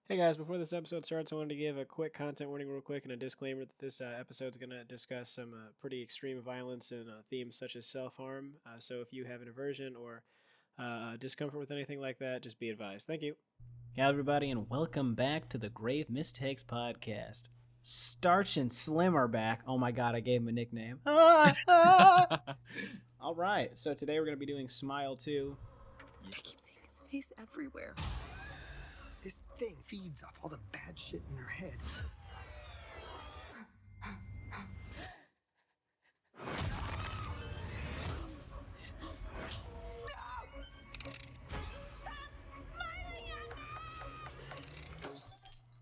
Hey guys, before this episode starts, I wanted to give a quick content warning, real quick, and a disclaimer that this episode is going to discuss some pretty extreme violence and themes such as self harm. So if you have an aversion or discomfort with anything like that, just be advised. Thank you. Hello, everybody, and welcome back to the Grave Mistakes Podcast. Starch and Slim are back. Oh my god, I gave him a nickname. All right, so today we're going to be doing Smile 2. I keep seeing his face everywhere. This thing feeds off all the bad shit in her head.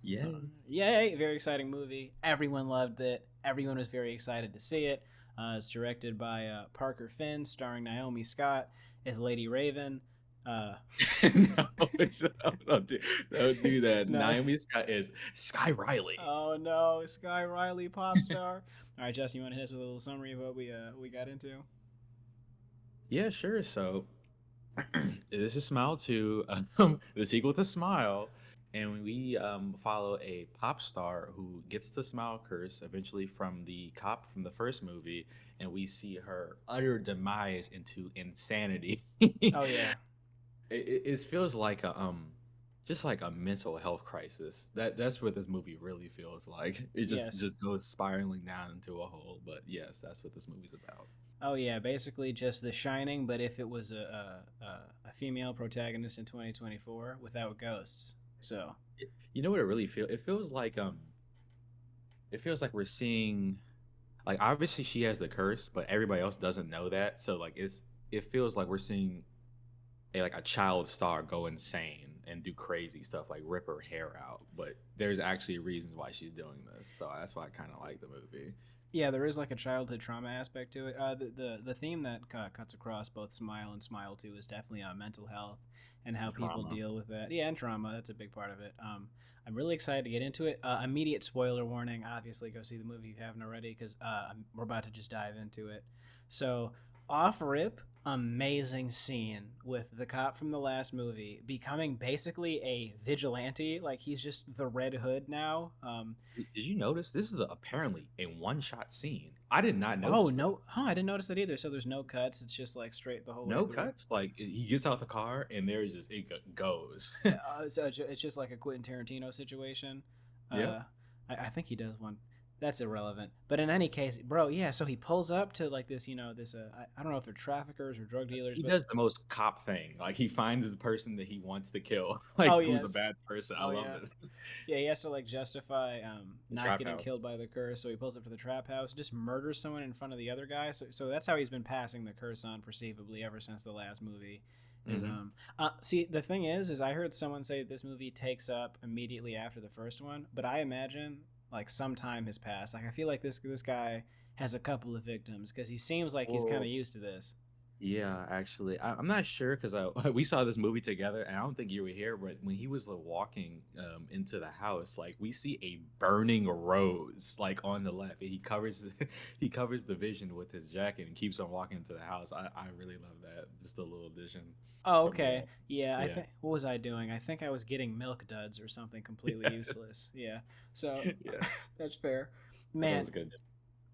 Yay, very exciting movie. Everyone loved it. Everyone was very excited to see it. It's directed by Parker Finn, starring Naomi Scott as Lady Raven. No, don't do that. No. Naomi Scott is Sky Riley. Oh no, Sky Riley, pop star. All right, Justin, you want to hit us with a little summary of what we got into? Yeah, sure. So this is Smile 2, the sequel to Smile, and we follow a pop star who gets the smile curse eventually from the cop from the first movie, and we see her utter demise into insanity. Oh yeah. It feels like a just like a mental health crisis. That's what this movie really feels like. It Yes. just goes spiraling down into a hole. But yes, that's what this movie's about. Oh yeah, basically just The Shining, but if it was a female protagonist in 2024 without ghosts. So You know what it really feels? It feels like we're seeing, like, obviously she has the curse, but everybody else doesn't know that. So like it feels like we're seeing a child star go insane and do crazy stuff like rip her hair out. But there's actually reasons why she's doing this. So that's why I kind of like the movie. yeah, there is like a childhood trauma aspect to it. The theme that cuts across both Smile and Smile 2 is definitely mental health and how people Trauma. deal with that. Yeah, and trauma, that's a big part of it. I'm really excited to get into it. Immediate spoiler warning. Obviously, go see the movie if you haven't already, because we're about to just dive into it. So off rip, amazing scene with the cop from the last movie becoming basically a vigilante. Like he's just the Red Hood now. Did you notice this is apparently a one-shot scene? I did not Oh notice that. no! Oh, I didn't notice that either. So there's no cuts. It's just like straight the whole way No through. cuts. Like he gets out the car and there's just goes. So it's just like a Quentin Tarantino situation. Yeah. I think he does one. That's irrelevant. But in any case, bro, yeah. So he pulls up to like this, this. I don't know if they're traffickers or drug dealers. He But does the most cop thing. Like he finds the person that he wants to kill. Like oh who's yes, a bad person. I oh love yeah, it. yeah. He has to like justify The not trap getting house. killed by the curse. So he pulls up to the trap house, just murders someone in front of the other guy. So that's how he's been passing the curse on perceivably ever since the last movie. Is Mhm. see the thing is I heard someone say that this movie takes up immediately after the first one, but I imagine like some time has passed. Like I feel like this guy has a couple of victims because he seems like he's kind of Well, used to this. yeah, actually, I'm not sure because we saw this movie together, and I don't think you were here. But when he was like, walking into the house, like we see a burning rose like on the left, and he covers he covers the vision with his jacket and keeps on walking into the house. I really love that. Just a little addition Oh, from okay. that. Yeah, I Yeah. think what was I doing? I think I was getting milk duds or something completely Yes. useless. Yeah. So Yes. that's fair. That Man, was good.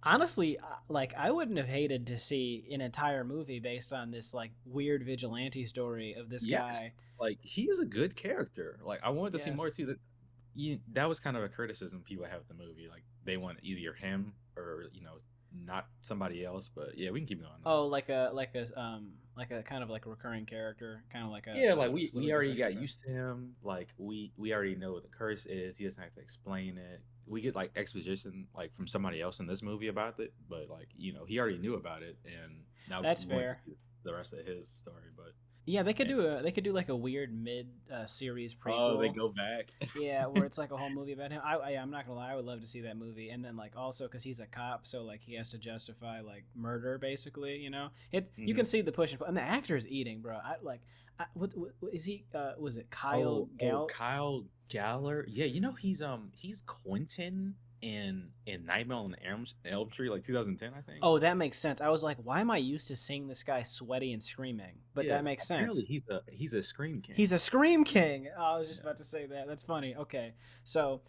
honestly, like I wouldn't have hated to see an entire movie based on this like weird vigilante story of this Yes, guy. like he's a good character. Like I wanted to see Yes. more too. That was kind of a criticism people have of the movie. Like they want either him or not somebody else. But yeah, we can keep going though. Oh, like a kind of like a recurring character, kind of like Yeah, like just a we little bit already social got drive. used to him. Like we already know what the curse is. He doesn't have to explain it. We get like exposition like from somebody else in this movie about it, but like he already knew about it, and now That's we want to fair. see the rest of his story. But Yeah, man, they could do like a weird mid series oh, they prequel. go back. Yeah, where it's like a whole movie about him. I'm not gonna lie, I would love to see that movie. And then like also because he's a cop, so like he has to justify like murder, basically. You can Mhm. see the push and pull, and the actor is eating, bro. What is he? Was it Kyle Oh, Gal? Kyle Galler. Yeah, he's Quentin in Nightmare on Elm Street, like 2010, I think. Oh, that makes sense. I was like, why am I used to seeing this guy sweaty and screaming? But Yeah, that makes apparently sense. he's a Scream King. He's a Scream King. Oh, I was just Yeah. about to say that. That's funny. Okay. So,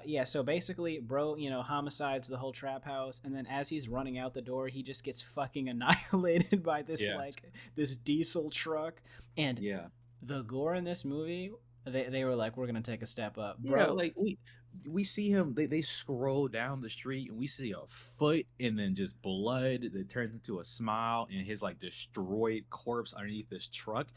yeah, so basically, bro, homicides the whole trap house, and then as he's running out the door, he just gets fucking annihilated by this, Yeah. like, this diesel truck. And Yeah. the gore in this movie, they were like, we're going to take a step up. Yeah, Bro, like we see him. They scroll down the street and we see a foot and then just blood that turns into a smile and his like destroyed corpse underneath this truck.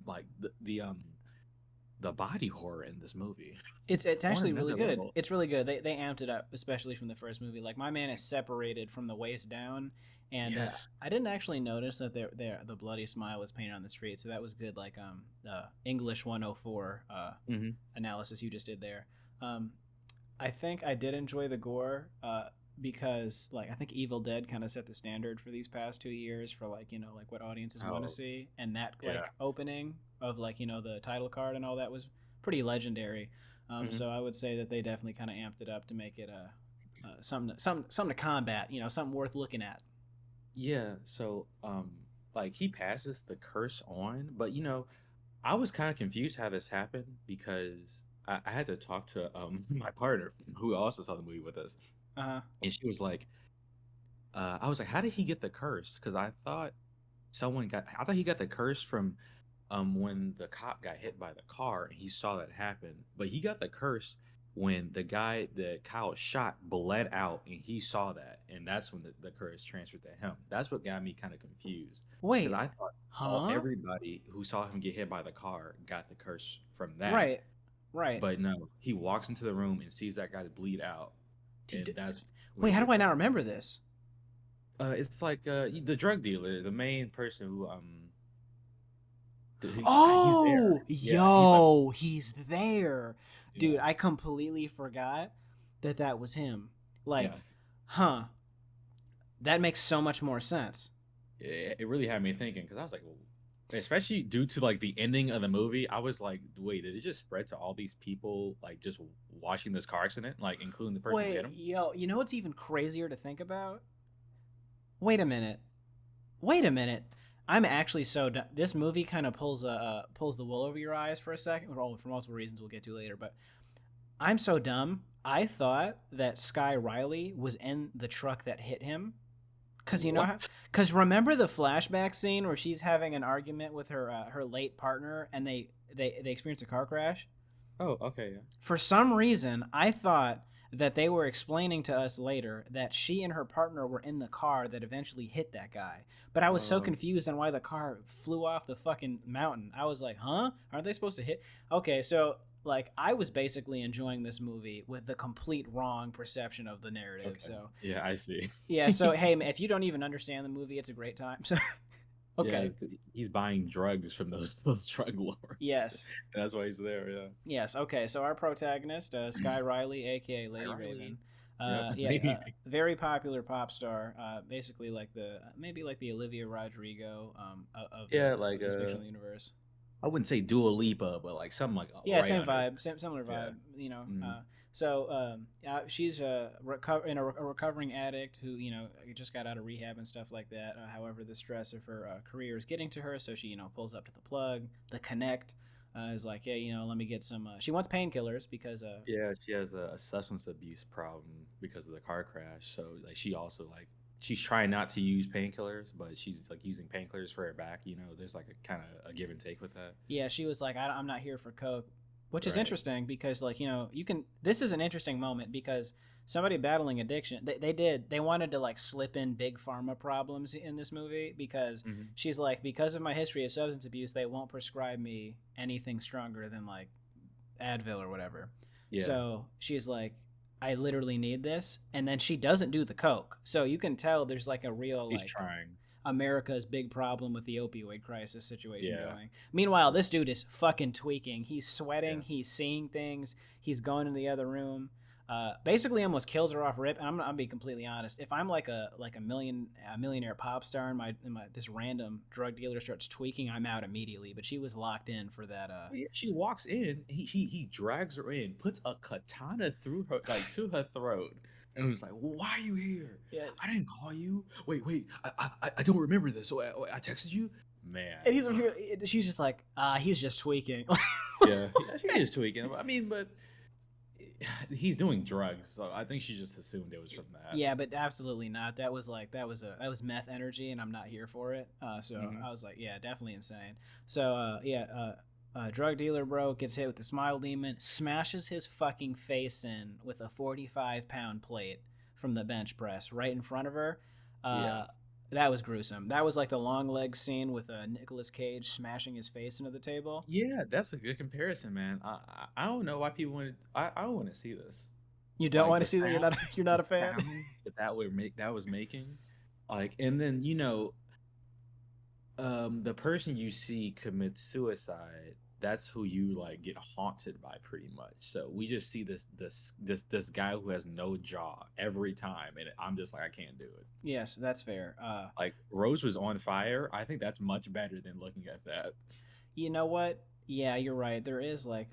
Like the body horror in this movie it's on actually really another good. level. It's really good. They amped it up, especially from the first movie. Like, my man is separated from the waist down, and Yes. I didn't actually notice that the bloody smile was painted on the street, so that was good. Like, English 104 Hmm. analysis you just did there. Um, I think I did enjoy the gore, because, like, I think Evil Dead kind of set the standard for these past 2 years for, like, like what audiences want to Oh, see, and that, like, yeah. opening of, like, the title card and all that was pretty legendary. Hmm. So I would say that they definitely kind of amped it up to make it something to combat, something worth looking at. Yeah. So like he passes the curse on, but I was kind of confused how this happened because I had to talk to my partner who also saw the movie with us, Uh-huh. and she was like, I was like, how did he get the curse? Because I thought he got the curse from when the cop got hit by the car and he saw that happen, but he got the curse when the guy that Kyle shot bled out and he saw that, and that's when the curse transferred to him. That's what got me kind of confused because Wait, I thought huh? everybody who saw him get hit by the car got the curse from that, Right, right. but no, he walks into the room and sees that guy bleed out, and that's when Wait, he how do I gets not remember this? it's like the drug dealer, the main person who he's there. Oh, Yeah, he's like, yo, he's there. Dude, yeah, I completely forgot that was him. Like, yeah. huh, that makes so much more sense. It really had me thinking because I was like, well, especially due to like the ending of the movie, I was like, wait, did it just spread to all these people like just watching this car accident, like including the person who hit Wait, him? yo, you know what's even crazier to think about? Wait a minute. Wait a minute. I'm actually so done. This movie kind of pulls the wool over your eyes for a second, well, for multiple reasons we'll get to later. But I'm so dumb. I thought that Sky Riley was in the truck that hit him. Cause you know how? What? Cause remember the flashback scene where she's having an argument with her late partner, and they experience a car crash. Oh, okay, yeah. For some reason, I thought that they were explaining to us later that she and her partner were in the car that eventually hit that guy. But I was so Um, confused on why the car flew off the fucking mountain. I was like, huh? Aren't they supposed to hit? Okay, so, like, I was basically enjoying this movie with the complete wrong perception of the narrative. okay, So, yeah, I see. yeah, so, hey, if you don't even understand the movie, it's a great time. So, Yeah, okay. 'cause he's buying drugs from those drug lords. Yes. That's why he's there. Yeah. Yes. Okay. So our protagonist, Sky Riley, aka Lady Raven, Riley. Yep. yeah, very popular pop star. Basically, like maybe like the Olivia Rodrigo of Yeah, of like this fictional universe. I wouldn't say Dua Lipa, but like something like Yeah, right same under. vibe, similar Yeah. vibe. Mhm. So she's a recovering addict who just got out of rehab and stuff like that. However, the stress of her career is getting to her, so she pulls up to the plug. The Connect is like, hey, let me get some. She wants painkillers because Yeah, she has a substance abuse problem because of the car crash. So like she also like she's trying not to use painkillers, but she's like using painkillers for her back. There's like a kind of a give and take with that. yeah, she was like, I'm not here for coke, which is Right. interesting because, like, you can. This is an interesting moment because somebody battling addiction, they wanted to, like, slip in big pharma problems in this movie because Hmm. she's like, because of my history of substance abuse, they won't prescribe me anything stronger than, like, Advil or whatever. Yeah, So she's like, I literally need this, and then she doesn't do the coke. So you can tell there's, like, a real, she's like, trying. America's big problem with the opioid crisis situation Yeah, going. Meanwhile, this dude is fucking tweaking. He's sweating. yeah, He's seeing things. He's going in the other room. Basically, almost kills her off rip. And I'm be completely honest. If I'm like a millionaire pop star and my this random drug dealer starts tweaking, I'm out immediately. But she was locked in for that. Oh, yeah. She walks in. He drags her in, puts a katana through her like to her throat, And it was like, why are you here? Yeah. I didn't call you. Wait, I don't remember this. So I texted you, man. And he's over here. She's just like, he's just tweaking. Yeah, she is tweaking. I mean, but he's doing drugs, so I think she just assumed it was from that. Yeah, but absolutely not. That was meth energy, and I'm not here for it. So Mhm. I was like, yeah, definitely insane. So drug dealer bro gets hit with the smile demon, smashes his fucking face in with a 45-pound plate from the bench press right in front of her. Yeah. That was gruesome. That was like the long leg scene with Nicolas Cage smashing his face into the table. Yeah, that's a good comparison, man. I don't know why people want. I don't want to see this. You don't Like want to the see that you're not a fan. sounds that was making, like, and then the person you see commit suicide. That's who you like get haunted by pretty much. So we just see this guy who has no jaw every time, and I'm just like I can't do it. Yes, that's fair. Like Rose was on fire. I think that's much better than looking at that. You know what? Yeah, you're right. There is like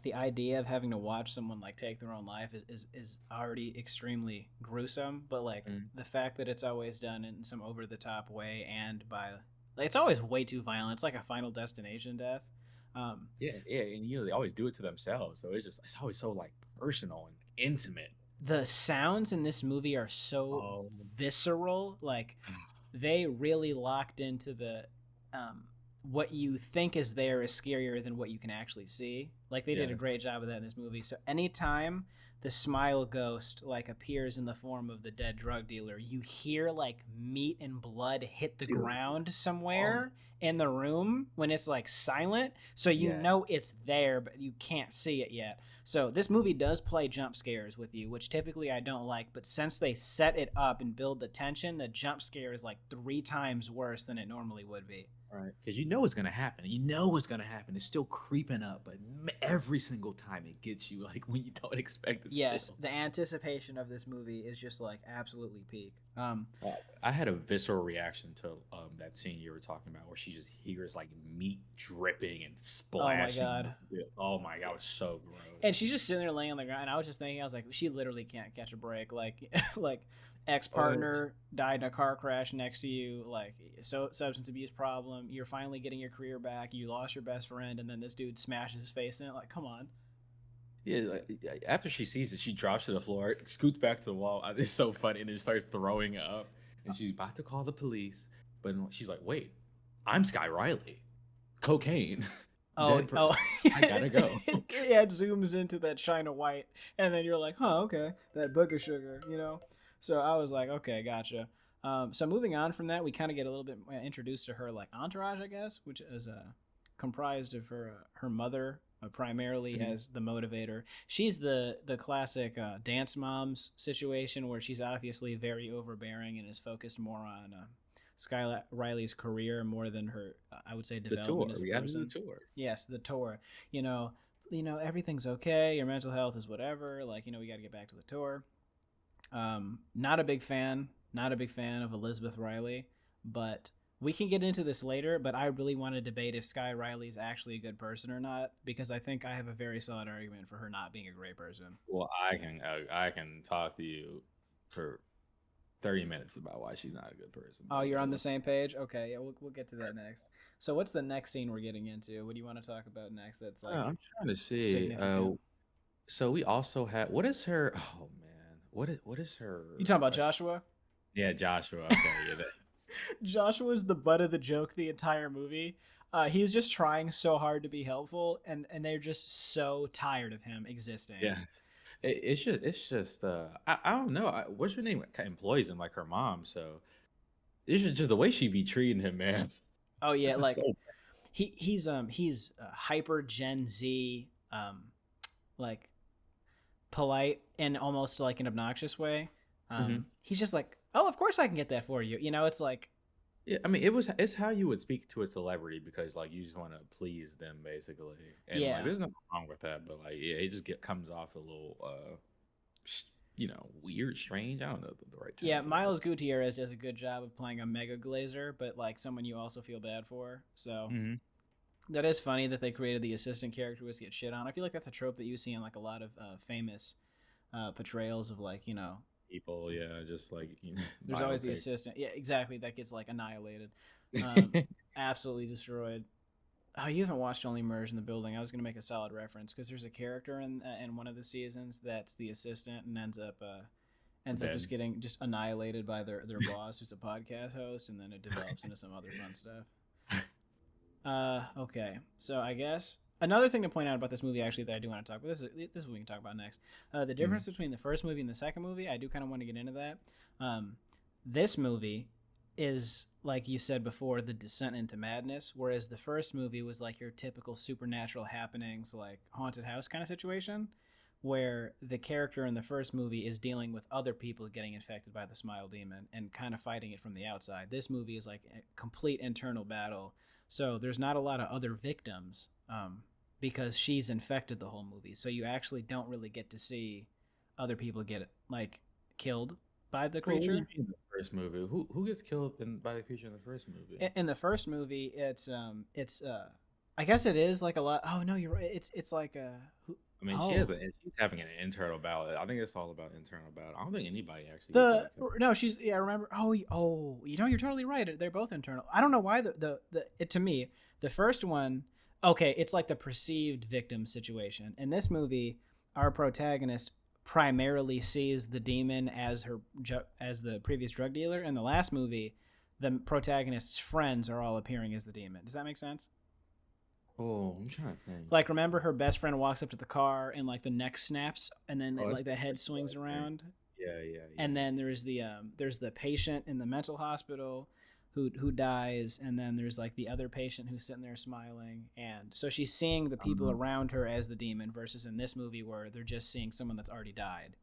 the idea of having to watch someone like take their own life is already extremely gruesome, but like Mm. the fact that it's always done in some over the top way and by like it's always way too violent. It's like a Final Destination death. Yeah, and they always do it to themselves, so it's always so like personal and intimate. The sounds in this movie are so Oh, visceral. Like they really locked into the what you think is there is scarier than what you can actually see. Like they did a yes. great job of that in this movie. So anytime the smile ghost like appears in the form of the dead drug dealer, you hear like meat and blood hit the Dude. ground somewhere in the room when it's like silent. So you Yeah. know it's there, but you can't see it yet. So this movie does play jump scares with you, which typically I don't like. But since they set it up and build the tension, the jump scare is like 3 times worse than it normally would be. Right, because you know what's gonna happen. You know what's gonna happen. It's still creeping up, but every single time it gets you, like when you don't expect it. Yes, Still. the anticipation of this movie is just like absolutely peak. I had a visceral reaction to that scene you were talking about, where she just hears like meat dripping and splashing. God. Oh my god, it was so gross. And she's just sitting there laying on the ground. And I was just thinking, I was like, she literally can't catch a break. Like, like ex-partner died in a car crash next to you. Like, so substance abuse problem. You're finally getting your career back. You lost your best friend, and then this dude smashes his face in it. Like, come on. Yeah, like, after she sees it, she drops to the floor, scoots back to the wall. It's so funny, and then starts throwing up. And she's about to call the police, but she's like, "Wait, I'm Sky Riley. Cocaine. Dead person. I gotta go." It zooms into that China white, and then you're like, huh, okay, that booger sugar, you know? So I was like, okay, gotcha. So moving on from that, we kind of get a little bit introduced to her like entourage, I guess, which is comprised of her mother primarily Mhm. as the motivator. She's the classic dance moms situation where she's obviously very overbearing and is focused more on Sky Riley's career more than her, I would say, The tour. development as a We gotta do person. the tour. Yes, the tour. You know, everything's okay. Your mental health is whatever. Like, we got to get back to the tour. Not a big fan. Not a big fan of Elizabeth Riley, but we can get into this later. But I really want to debate if Sky Riley is actually a good person or not, because I think I have a very solid argument for her not being a great person. Well, I can talk to you for 30 minutes about why she's not a good person. Oh, you're on the same page? Okay, yeah, we'll get to that next. So what's the next scene we're getting into? What do you want to talk about next that's like I'm trying to see. significant? So we also have, what is her? Oh man, what is her? You talking about Joshua? Yeah, Joshua. Okay, yeah. Joshua's the butt of the joke the entire movie. He's just trying so hard to be helpful, and they're just so tired of him existing. Yeah. It's just I don't know. What's her name? Employs him like her mom. So it's just the way she be treating him, man. Oh yeah, This is like so he's hyper Gen Z, like polite and almost like an obnoxious way. Mhm. He's just like, oh, of course I can get that for you. It's like, Yeah, I mean, it's how you would speak to a celebrity, because like you just want to please them basically, and Yeah. like there's nothing wrong with that, but like yeah, it just comes off a little weird, strange. I don't know the right term. yeah, for that. Miles Gutierrez does a good job of playing a mega glazer, but like someone you also feel bad for. So Mhm. that is funny that they created the assistant character who gets shit on. I feel like that's a trope that you see in like a lot of famous portrayals of like People, yeah, just like there's always the biopic. assistant. Yeah, exactly. That gets like annihilated, um, absolutely destroyed. Oh, you haven't watched Only Murders in the Building. I was gonna make a solid reference because there's a character in one of the seasons that's the assistant and ends up just Dead. getting just annihilated by their boss, who's a podcast host, and then it develops into some other fun stuff. Okay, so I guess another thing to point out about this movie, actually, that I do want to talk about. This is what we can talk about next. The difference between the first movie and the second movie, I do kind of want to get into that. This movie is, like you said before, the descent into madness, whereas the first movie was like your typical supernatural happenings, like haunted house kind of situation, where the character in the first movie is dealing with other people getting infected by the smile demon and kind of fighting it from the outside. This movie is like a complete internal battle, so there's not a lot of other victims, because she's infected the whole movie, so you actually don't really get to see other people get like killed by the Well, what do you creature. mean the first movie? Who gets killed by the creature in the first movie? In the first movie, it's I guess it is like a lot. Oh no, you're right. It's like I mean, oh she's having an internal battle. I think it's all about internal battle. I don't think anybody actually gets the like. no she's yeah I remember you're totally right. They're both internal. I don't know why to me the first one, okay, it's like the perceived victim situation. In this movie, our protagonist primarily sees the demon as as the previous drug dealer. In the last movie, the protagonist's friends are all appearing as the demon. Does that make sense? Oh, I'm trying to think. Like, remember her best friend walks up to the car and like the neck snaps and then Oh, that's like the head pretty cool, swings I think. around. Yeah, yeah, yeah. And then there's the patient in the mental hospital who dies, and then there's like the other patient who's sitting there smiling, and so she's seeing the people Um, around her as the demon versus in this movie where they're just seeing someone that's already died.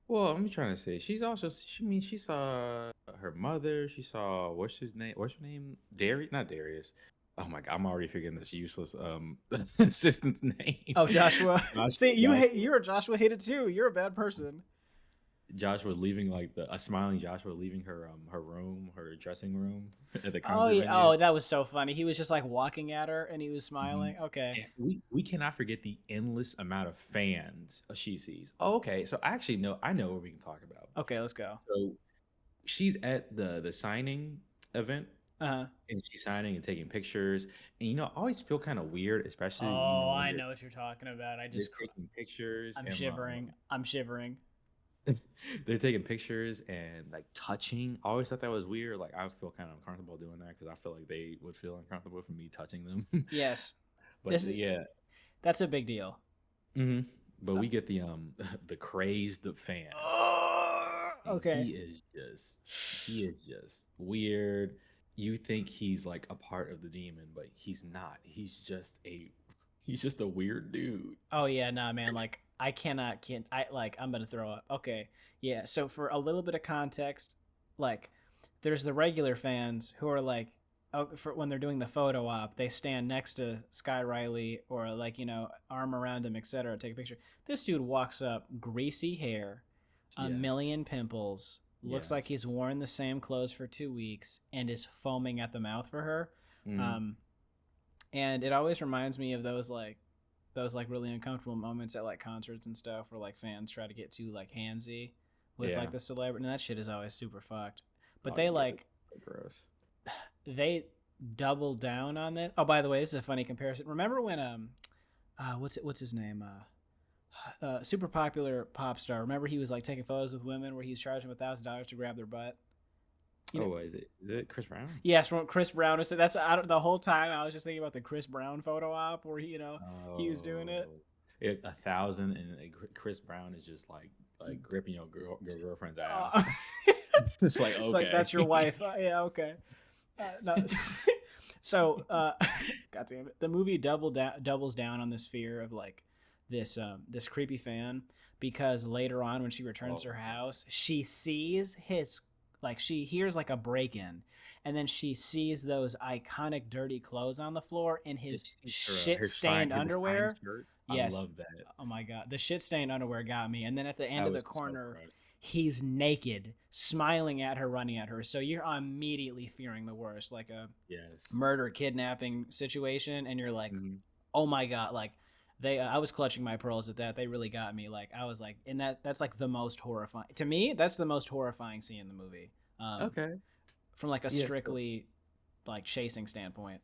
well, I'm trying to say she's also. She saw her mother. She saw what's his name? What's her name? Darius, not Darius. Oh my God, I'm already forgetting this useless assistant's name. Oh, Joshua. See, Joshua. you're a Joshua hated too. You're a bad person. Joshua leaving like a smiling Joshua leaving her room, her dressing room at the Oh concert yeah. venue. Oh, that was so funny. He was just like walking at her and he was Mhm. smiling. Okay. And we cannot forget the endless amount of fans she sees. Oh, okay. So actually, no, I know what we can talk about. Okay, let's go. So she's at the signing event, Uh-huh. and she's signing and taking pictures. And I always feel kind of weird, especially Oh, when I know what you're talking about. they're taking pictures I'm and shivering. I'm shivering. they're taking pictures and like touching. I always thought that was weird. Like I feel kind of uncomfortable doing that because I feel like they would feel uncomfortable for me touching them. Yes. But This yeah. That's a big deal. hmm But we get the the crazed fan. And Okay. he is just weird. You think he's like a part of the demon, but he's not. He's just a weird dude. Oh yeah, nah, man. Like I can't. I'm gonna throw up. Okay, yeah. So for a little bit of context, like there's the regular fans who are like, oh, for when they're doing the photo op, they stand next to Sky Riley or like arm around him, etc. Take a picture. This dude walks up, greasy hair, a Yes. million pimples, looks like Yes. he's worn the same clothes for 2 weeks, and is foaming at the mouth for her. Mhm. And it always reminds me of those really uncomfortable moments at like concerts and stuff where like fans try to get too like handsy with Yeah. like the celebrity, and that shit is always super fucked. But Oh, they yeah, like it's gross. they double down on this. Oh, by the way, this is a funny comparison. Remember when what's his name? Super popular pop star. Remember he was like taking photos with women where he was charging them $1,000 to grab their butt. You know- Oh, is it Chris Brown? Yes, from Chris Brown. That's the whole time I was just thinking about the Chris Brown photo op where he was doing it. Oh. It 1,000 and Chris Brown is just like gripping your girlfriend's ass. It's like, It's like okay. that's your wife. Yeah, okay. No. So, God damn it, the movie doubles down on this fear of like this creepy fan, because later on when she returns to her house, she sees she hears like a break in, and then she sees those iconic dirty clothes on the floor in his shit stained underwear. Yes. I love that. Oh my God, the shit stained underwear got me. And then at the end That of the was so corner, gross. he's naked, smiling at her, running at her. So you're immediately fearing the worst, like a Yes. murder, kidnapping situation, and you're like, Mhm. oh my God, like They I was clutching my pearls at that. They really got me. Like I was like, and that's like the most horrifying to me. That's the most horrifying scene in the movie. Okay. From like a Yeah. So, strictly like chasing standpoint.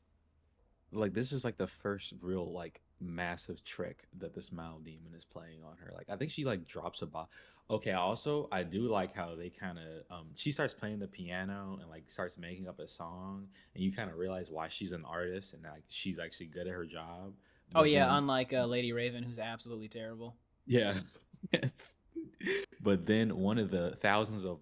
like this is like the first real like massive trick that the smile demon is playing on her. Like I think she like drops a ball. Okay, also I do like how they kind of she starts playing the piano and like starts making up a song and you kind of realize why she's an artist and like she's actually good at her job. Oh But yeah, then unlike Lady Raven, who's absolutely terrible. yeah, yes. But then one of the thousands of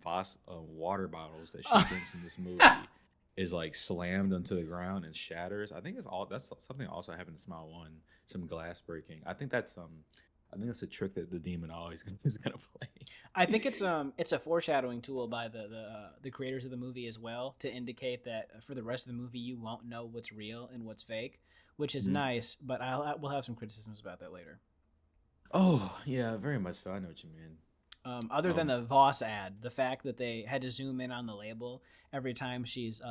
Voss water bottles that she drinks in this movie is like slammed onto the ground and shatters. I think it's all that's something that also happened in Smile One, some glass breaking. I think that's a trick that the demon always is gonna play. I think it's a foreshadowing tool by the creators of the movie as well to indicate that for the rest of the movie you won't know what's real and what's fake, which is Mhm. nice. But we'll have some criticisms about that later. Oh yeah, very much so. I know what you mean. Other than Um, the Voss ad, the fact that they had to zoom in on the label every time she's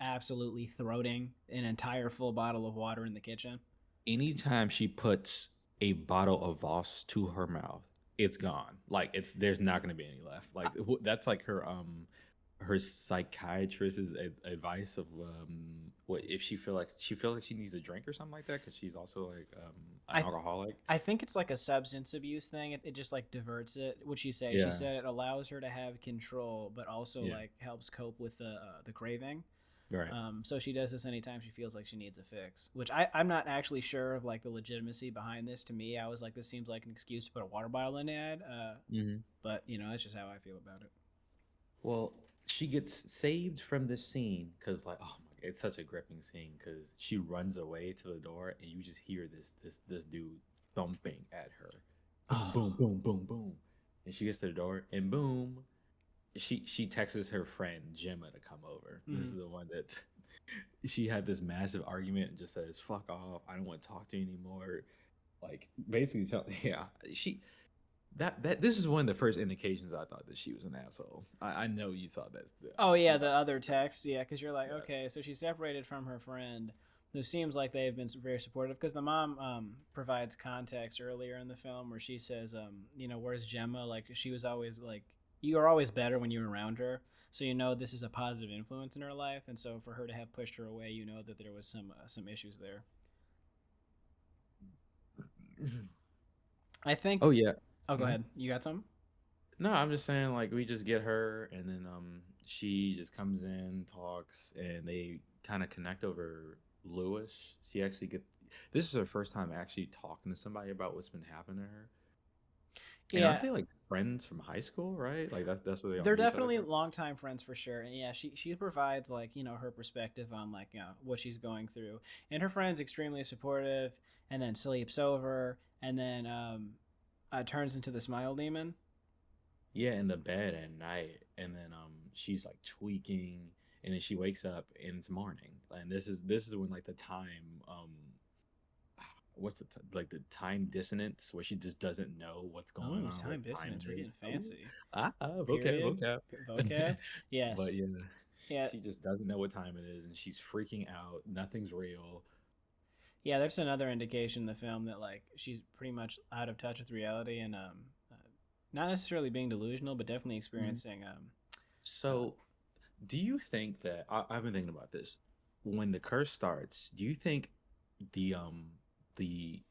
absolutely throating an entire full bottle of water in the kitchen. anytime she puts a bottle of Voss to her mouth, it's gone. Like it's there's not going to be any left. Like that's like her psychiatrist's advice of what if she feels like she needs a drink or something like that because she's also like an I alcoholic. I think it's like a substance abuse thing. It just like diverts it. What'd she say? She Yeah, said it allows her to have control, but also yeah, like helps cope with the craving. right. So she does this anytime she feels like she needs a fix, which I'm not actually sure of like the legitimacy behind this. To me, I was like, this seems like an excuse to put a water bottle in the ad. Hmm. But you know, that's just how I feel about it. Well, she gets saved from this scene because like oh my, it's such a gripping scene because she runs away to the door and you just hear this dude thumping at her. Boom, boom, boom, boom, boom. And she gets to the door and boom, she texts her friend Gemma to come over. This is Mhm. the one that she had this massive argument and just says, "Fuck off! I don't want to talk to you anymore." Like basically, yeah, she that this is one of the first indications I thought that she was an asshole. I know you saw that. Oh yeah, You the other text, yeah, because you're like, yes, okay, so she's separated from her friend, who seems like they've been very supportive. Because the mom provides context earlier in the film where she says, you know, where's Gemma? Like she was always like, you are always better when you're around her, so you know this is a positive influence in her life, and so for her to have pushed her away, you know that there was some issues there. I think. oh yeah. Oh, go Mhm. ahead. You got some? No, I'm just saying like we just get her and then she just comes in, talks, and they kind of connect over Lewis. She actually get this is her first time actually talking to somebody about what's been happening to her. And aren't Yeah, they like friends from high school, right? Like that's where they all they're knew each other definitely from. longtime friends for sure. And yeah, she provides like, you know, her perspective on like, you know, what she's going through. And her friend's extremely supportive and then sleeps over and then turns into the smile demon. Yeah, in the bed at night, and then she's like tweaking, and then she wakes up and it's morning, and this is when like the time what's like the time dissonance where she just doesn't know what's going Oh, on, what time time dissonance. it We're is. getting Ooh, fancy. vocab, Period. vocab. Vocab. Yes. But yeah, Yeah. she just doesn't know what time it is, and she's freaking out. Nothing's real. Yeah, there's another indication in the film that like she's pretty much out of touch with reality and not necessarily being delusional, but definitely Mhm. experiencing uh, So, do you think that I've been thinking about this when the curse starts? Do you think the the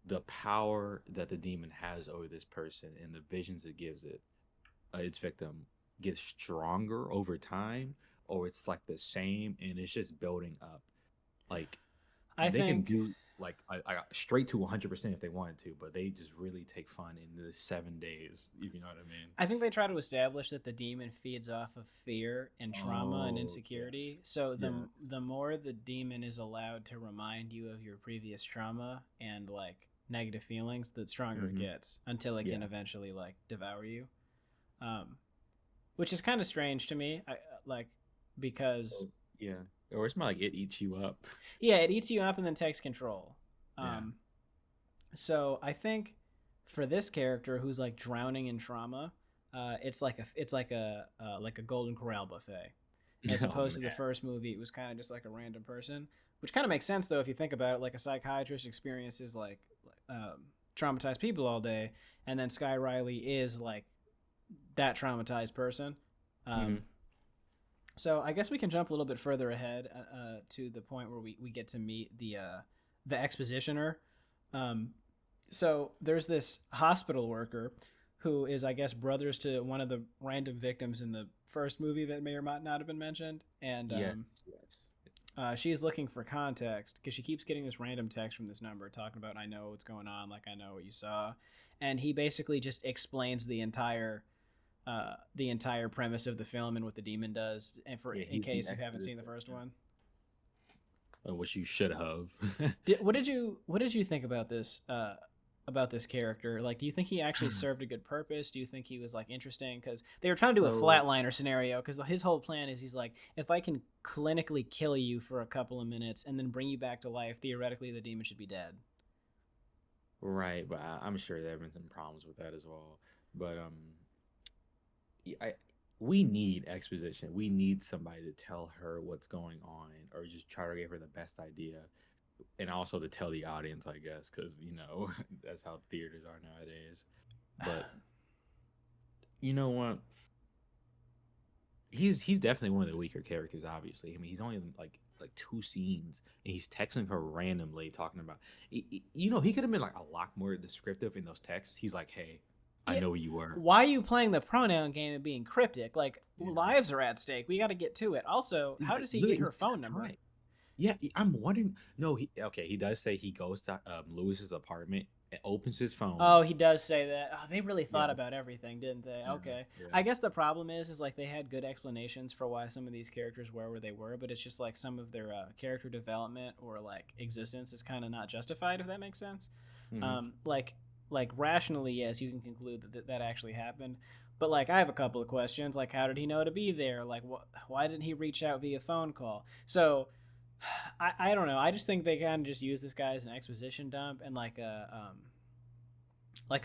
the power that the demon has over this person and the visions it gives its victim gets stronger over time, or it's like the same and it's just building up? Like I they can think do like I straight to 100% if they wanted to, but they just really take fun in the 7 days, if you know what I mean. I think they try to establish that the demon feeds off of fear and trauma and Oh yes, insecurity. So yeah. the more the demon is allowed to remind you of your previous trauma and like negative feelings, the stronger it Hmm. gets until it can Yeah. eventually like devour you. Um, which is kind of strange to me. I like because Oh, yeah. Or it's more like it eats you up. yeah, it eats you up and then takes control. Yeah. Um, so I think for this character who's like drowning in trauma, it's like a golden corral buffet. as Oh opposed to the man. first movie. It was kind of just like a random person, which kind of makes sense though if you think about it. Like a psychiatrist experiences like traumatized people all day, and then Sky Riley is like that traumatized person. Hmm. Um, so I guess we can jump a little bit further ahead to the point where we get to meet the expositioner. Um, so there's this hospital worker who is, I guess, brothers to one of the random victims in the first movie that may or might not have been mentioned, and Yes. Yes. she's looking for context because she keeps getting this random text from this number talking about I know what's going on, like I know what you saw, and he basically just explains the entire premise of the film and what the demon does, and for Yeah. in He's the case you haven't seen the exposition. first one. Which you should have. What did you think about this character? Like, do you think he actually served a good purpose? Do you think he was like interesting? Because they were trying to do a So flatliner scenario. Because his whole plan is he's like, if I can clinically kill you for a couple of minutes and then bring you back to life, theoretically the demon should be dead. right, but I'm sure there have been some problems with that as well. But I we need exposition. We need somebody to tell her what's going on, or just try to give her the best idea, and also to tell the audience, I guess, because that's how theaters are nowadays. But you know what? He's definitely one of the weaker characters. Obviously, I mean, he's only in like two scenes, and he's texting her randomly, talking about. He could have been like a lot more descriptive in those texts. He's like, "Hey, I Yeah, know where you were." why are you playing the pronoun game and being cryptic? Like Yeah. lives are at stake. We got to get to it. Also, He's how like, does he get literally, her he's phone number? trying. Yeah, I'm wondering. No, he okay. He does say he goes to Lewis's apartment and opens his phone. Oh, he does say that. Oh, they really Yeah, thought about everything, didn't they? yeah, Okay. yeah. I guess the problem is like they had good explanations for why some of these characters were where they were, but it's just like some of their character development or like existence is kind of not justified, if that makes sense. Hmm. Like rationally, yes, you can conclude that actually happened, but like I have a couple of questions. Like, how did he know to be there? Like, why didn't he reach out via phone call? So, I don't know. I just think they kind of just use this guy as an exposition dump and like a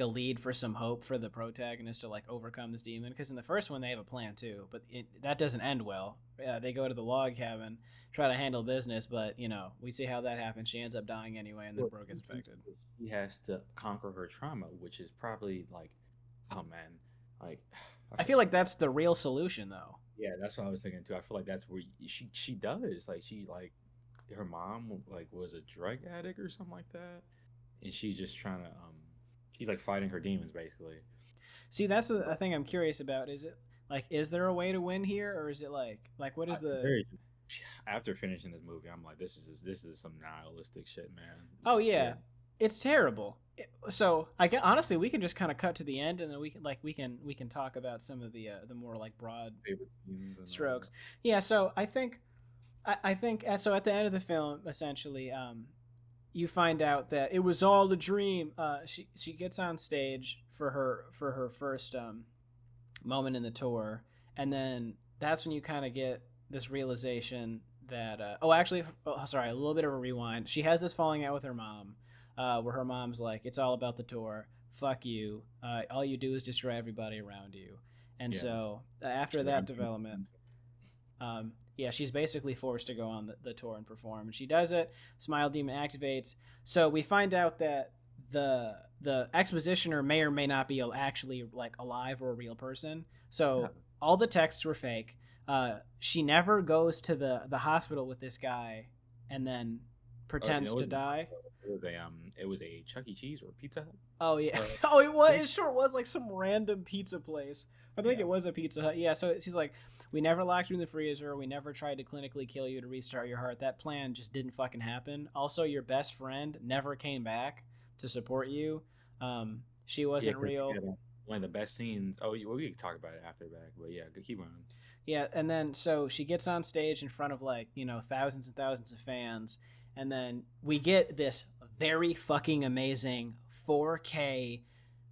lead for some hope for the protagonist to like overcome this demon. Because in the first one they have a plan too, but that doesn't end well. They go to the log cabin, try to handle business, but we see how that happens. She ends up dying anyway, and then Well, Brooke gets infected. he has to conquer her trauma, which is probably like, oh man, like, I feel like that's the real solution, though. yeah, that's what I was thinking too. I feel like that's where she does like she like her mom like was a drug addict or something like that, and she's just trying to she's like fighting her demons basically. See, that's a thing I'm curious about. Is it like, is there a way to win here, or is it like what I, is the? very after finishing this movie, I'm like, this is some nihilistic shit, man. This Oh is yeah, terrible. it's terrible. So I get honestly, we can just kind of cut to the end, and then we can talk about some of the more like broad Favorite scenes and all that. strokes. Yeah. So I think so at the end of the film, essentially, you find out that it was all a dream. She gets on stage for her first moment in the tour, and then that's when you kind of get this realization that sorry, a little bit of a rewind. She has this falling out with her mom, where her mom's like, "It's all about the tour. Fuck you. All you do is destroy everybody around you." And Yes. so after She's like, that development, yeah, she's basically forced to go on the tour and perform, and she does it. Smile Demon activates. So we find out that the expositioner may or may not be actually like alive or a real person. yeah. So all the texts were fake. She never goes to the hospital with this guy, and then pretends to die. It was a Chuck E. Cheese or Pizza Hut. Oh yeah. Uh, Oh, it was. thing. It sure was like some random pizza place. I think Yeah. it was a Pizza Hut. Yeah. So she's like, we never locked you in the freezer. We never tried to clinically kill you to restart your heart. That plan just didn't fucking happen. Also, your best friend never came back to support you. She Yeah, wasn't 'cause we real. had one of the best scenes. Oh, well, we could talk about it after back, but yeah, keep going. Yeah, and then so she gets on stage in front of like, thousands and thousands of fans, and then we get this very fucking amazing 4K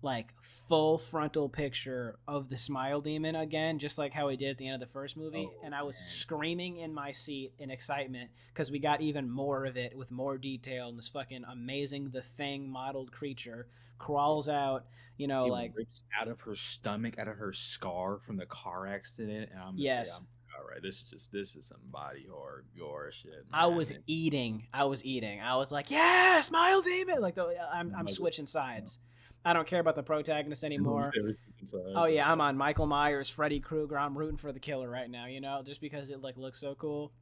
like full frontal picture of the Smile Demon again, just like how he did at the end of the first movie, Oh and I was man, screaming in my seat in excitement because we got even more of it with more detail, and this fucking amazing The Thing modeled creature yeah. crawls out, It like rips out of her stomach, out of her scar from the car accident, and I'm just like, yes. all right, this is some body horror gore shit, I man. was And eating. I was like, yeah, Smile Demon. Like, I'm I was switching sides. I don't care about the protagonist anymore. Oh inside. yeah, I'm on Michael Myers, Freddy Krueger. I'm rooting for the killer right now, just because it like looks so cool.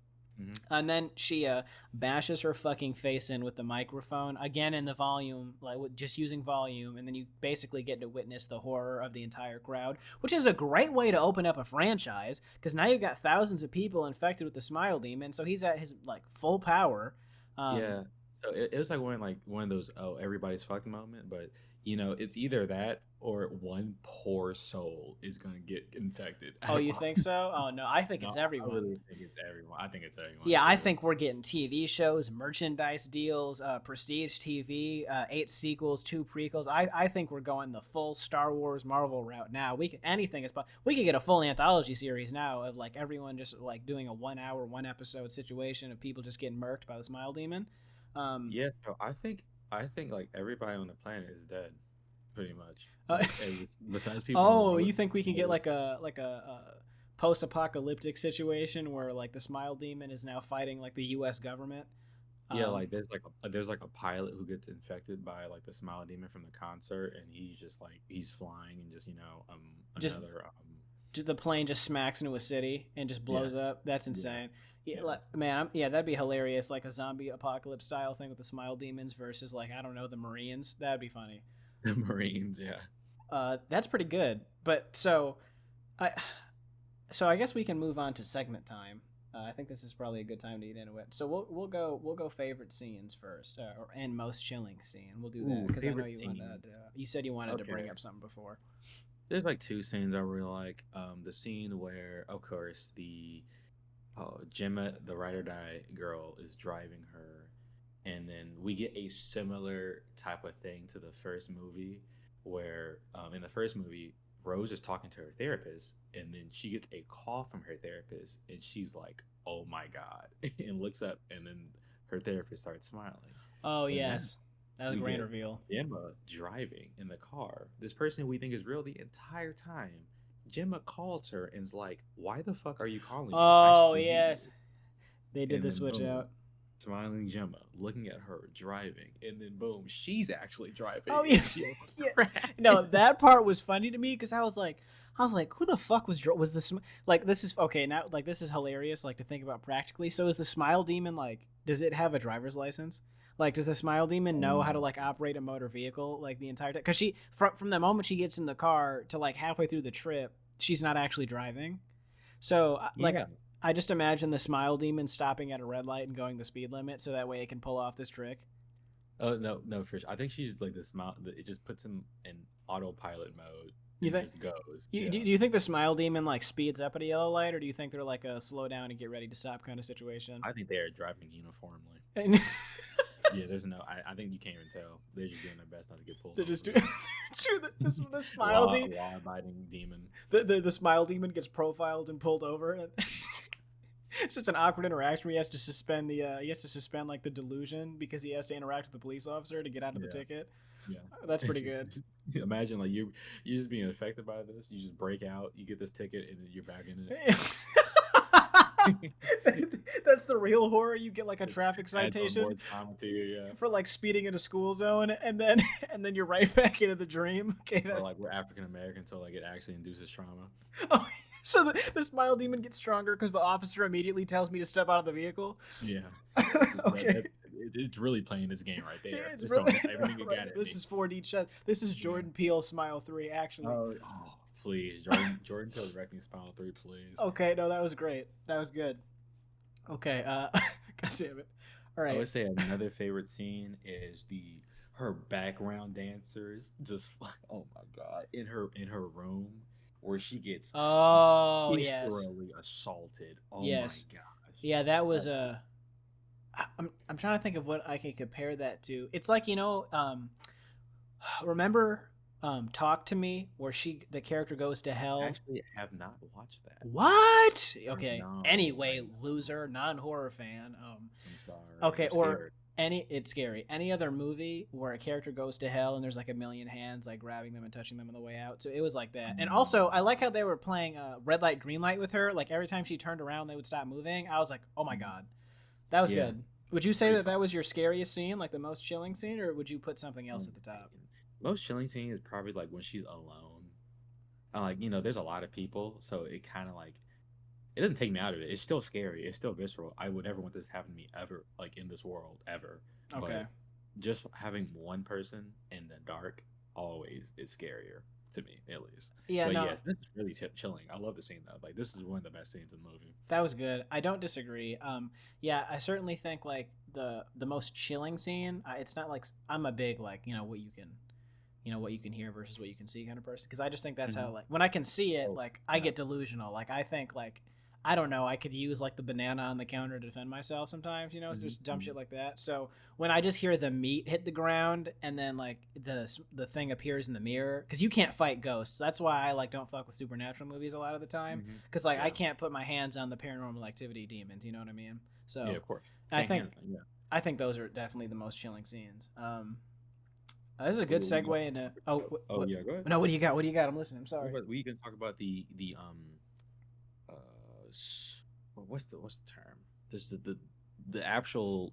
Mhm. And then she bashes her fucking face in with the microphone again in the volume, like just using volume, and then you basically get to witness the horror of the entire crowd, which is a great way to open up a franchise because now you've got thousands of people infected with the Smile Demon, so he's at his like full power. Yeah. So it was like one of those everybody's fucked moment, but it's either that or one poor soul is gonna get infected Oh, out of you all. think so? Oh no, I think No, it's I everyone. really think it's everyone. I think it's everyone Yeah, I too. think we're getting TV shows, merchandise deals, prestige TV, 8 sequels, 2 prequels. I think we're going the full Star Wars Marvel route now. Anything is possible. We could get a full anthology series now of like everyone just like doing a 1 hour, 1 episode situation of people just getting murked by the Smile Demon. Um, Yeah, so I think like everybody on the planet is dead, pretty much. uh, Like besides people in oh, remote you think we can get areas. like a post-apocalyptic situation where like the Smile Demon is now fighting like the U.S. government? Yeah, Um, like there's like a pilot who gets infected by like the Smile Demon from the concert, and he's just like he's flying and just just another the plane just smacks into a city and just blows yes, up. That's yeah, insane. Yeah, yes. man, yeah, that'd be hilarious. Like a zombie apocalypse style thing with the Smile Demons versus like I don't know the Marines. That'd be funny. The Marines, yeah. That's pretty good. But I I guess we can move on to segment time. I think this is probably a good time to get into it. So we'll go favorite scenes first, and most chilling scene. We'll do that Ooh, because I know favorite you wanted. scenes. You said you wanted to bring Okay. up something before. There's like two scenes I really like. The scene where, of course, the Gemma, the ride or die girl, is driving her, and then we get a similar type of thing to the first movie, where in the first movie, Rose is talking to her therapist, and then she gets a call from her therapist, and she's like, "Oh my god," and looks up, and then her therapist starts smiling. Oh But now yes, that was a we grand get reveal. Gemma driving in the car. This person we think is real the entire time. Gemma calls her and's like, "Why the fuck are you calling me? I Oh still need yes, you." they did And the then switch boom, out. smiling Gemma looking at her driving, and then boom, she's actually driving, Oh yeah, and she almost yeah. No, crashed. that part was funny to me because I was like, who the fuck was this? Like, this is okay now. Like, this is hilarious. Like to think about practically. So, is the Smile Demon like? Does it have a driver's license? Like, does the Smile Demon know how to Um, like operate a motor vehicle like the entire time? Because she from the moment she gets in the car to like halfway through the trip, she's not actually driving. So, like, yeah. I just imagine the Smile Demon stopping at a red light and going the speed limit so that way it can pull off this trick. Oh no, no, for sure. I think she's like this mount. It just puts him in autopilot mode, You and it think? just goes. Do Yeah. you think the Smile Demon like speeds up at a yellow light, or do you think they're like a slow down and get ready to stop kind of situation? I think they are driving uniformly. And Yeah, there's no. I think you can't even tell. They're just doing their best not to get pulled they're over. just doing the Smile Demon. Law-abiding demon. The Smile Demon gets profiled and pulled over. And it's just an awkward interaction where he has to suspend like the delusion because he has to interact with the police officer to get out of the Yeah, ticket. yeah. That's It's pretty good. imagine like you're just being affected by this. You just break out, you get this ticket, and then you're back in it. That's the real horror. You get like a traffic Adds on more citation trauma to you, yeah. for like speeding in a school zone, and then you're right back into the dream. Okay, Or like we're African American, so like it actually induces trauma. oh, so the Smile Demon gets stronger because the officer immediately tells me to step out of the vehicle. Yeah. Okay. It's really playing this game right there. It's Just really throwing everything you right. got at This me. is 4D chess. This is Jordan Peele Smile 3 actually. Oh, please, Jordan Peele directing Spinal 3, please. Okay, no, that was great. That was good. Okay, God damn it. All I right. would say another favorite scene is her background dancers just oh my god, in her room where she gets Oh yes, viscerally assaulted. Oh my yes, gosh. yeah. That was That- a. I'm trying to think of what I can compare that to. It's like remember, Talk to Me, where the character goes to hell. Actually have not watched that. What? Okay. No, Anyway, I know. loser, non-horror fan. I'm sorry. Okay, I'm or scared. It's scary. Any other movie where a character goes to hell and there's like a million hands like grabbing them and touching them on the way out. So it was like that. And also, I like how they were playing red light, green light with her. Like every time she turned around, they would stop moving. I was like, oh my god, that was Yeah, good. Would you say pretty that fun. that was your scariest scene, like the most chilling scene, or would you put something else Mm, at the top? Most chilling scene is probably like when she's alone. Like there's a lot of people, so it kind of like it doesn't take me out of it. It's still scary. It's still visceral. I would never want this to happen to me ever, like in this world ever. Okay. But just having one person in the dark always is scarier to me, at least. Yeah, But no, yes, this is really chilling. I love the scene though. Like this is one of the best scenes in the movie. that was good. I don't disagree. Yeah, I certainly think like the most chilling scene. It's not like I'm a big like what you can what you can hear versus what you can see kind of person, because I just think that's how Hmm. like when I can see it, Oh like I yeah. get delusional. Like I think like I don't know, I could use like the banana on the counter to defend myself sometimes, Hmm. just dumb Hmm. shit like that. So when I just hear the meat hit the ground and then like the thing appears in the mirror, because you can't fight ghosts. That's why I like don't fuck with supernatural movies a lot of the time, Hmm. because like I Yeah. can't put my hands on the paranormal activity demons. You know what I mean? Yeah. So Of course. I Can't think hands. Yeah. I think those are definitely the most chilling scenes. This is a good Ooh, we segue into. Oh, oh what? yeah. Go ahead. No, what do you got? What do you got? I'm listening. I'm What sorry. about we can talk about the uh what's the term? This is the actual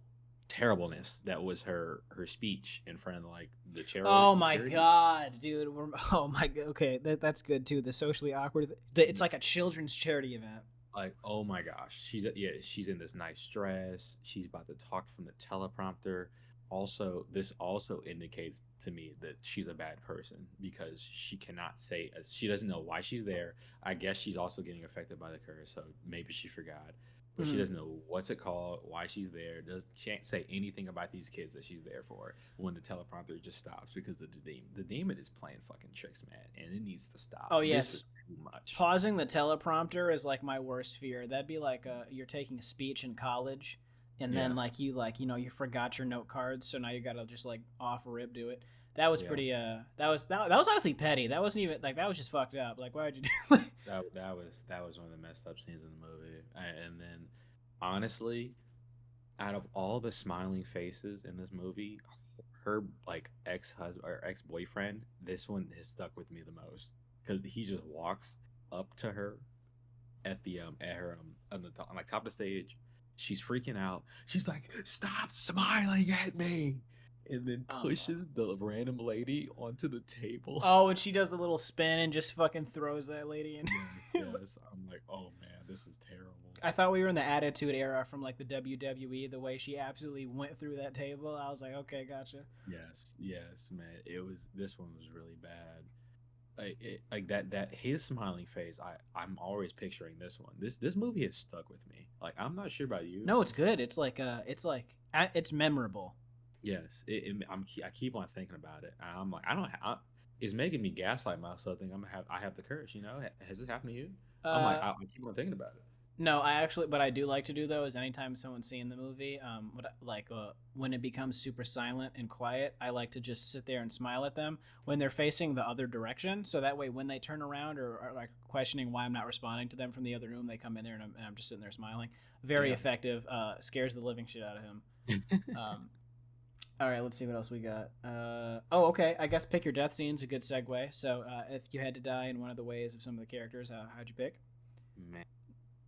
terribleness that was her speech in front of like the Oh my charity. god, dude. Oh my god. Okay, that's good too. The socially awkward. It's like a children's charity event. Like, oh my gosh, she's in this nice dress. She's about to talk from the teleprompter. Also, this also indicates to me that she's a bad person because she cannot say as she doesn't know why she's there. I guess she's also getting affected by the curse, so maybe she forgot. But she Mhm. doesn't know what's it called, why she's there. Does Can't say anything about these kids that she's there for when the teleprompter just stops because the demon is playing fucking tricks, man, and it needs to stop. Oh This yes, is too much. pausing the teleprompter is like my worst fear. That'd be like you're taking a speech in college, and then Yes. like you forgot your note cards, so now you gotta just like off rip do it. That was Yeah. pretty. That was honestly petty. That wasn't even like that was just fucked up. Like why would you do? That was one of the messed up scenes in the movie. And then honestly, out of all the smiling faces in this movie, her like ex-husband or ex-boyfriend, this one has stuck with me the most because he just walks up to her at her on the top, on like top of the stage. She's freaking out. She's like, "Stop smiling at me!" And then Oh no. pushes the random lady onto the table. Oh, and she does the little spin and just fucking throws that lady in. Yes, yes. I'm like, oh man, this is terrible. I thought we were in the Attitude Era from like the WWE. The way she absolutely went through that table, I was like, okay, gotcha. Yes, yes, man. This one was really bad. Like that his smiling face. I'm always picturing this one. This movie has stuck with me. Like I'm not sure about you. No, it's good. It's memorable. Yes, I keep on thinking about it. I'm like I don't. It's making me gaslight myself. Think I have the curse. Has this happened to you? I'm like Uh, I keep on thinking about it. no, I actually, what I do like to do though is anytime someone's seeing the movie, when it becomes super silent and quiet, I like to just sit there and smile at them when they're facing the other direction. So that way, when they turn around or are like questioning why I'm not responding to them from the other room, they come in there and I'm just sitting there smiling. Very Yeah. effective. Scares the living shit out of him. Um, all right, let's see what else we got. Okay. I guess pick your death scene's a good segue. So, if you had to die in one of the ways of some of the characters, how'd you pick? Man.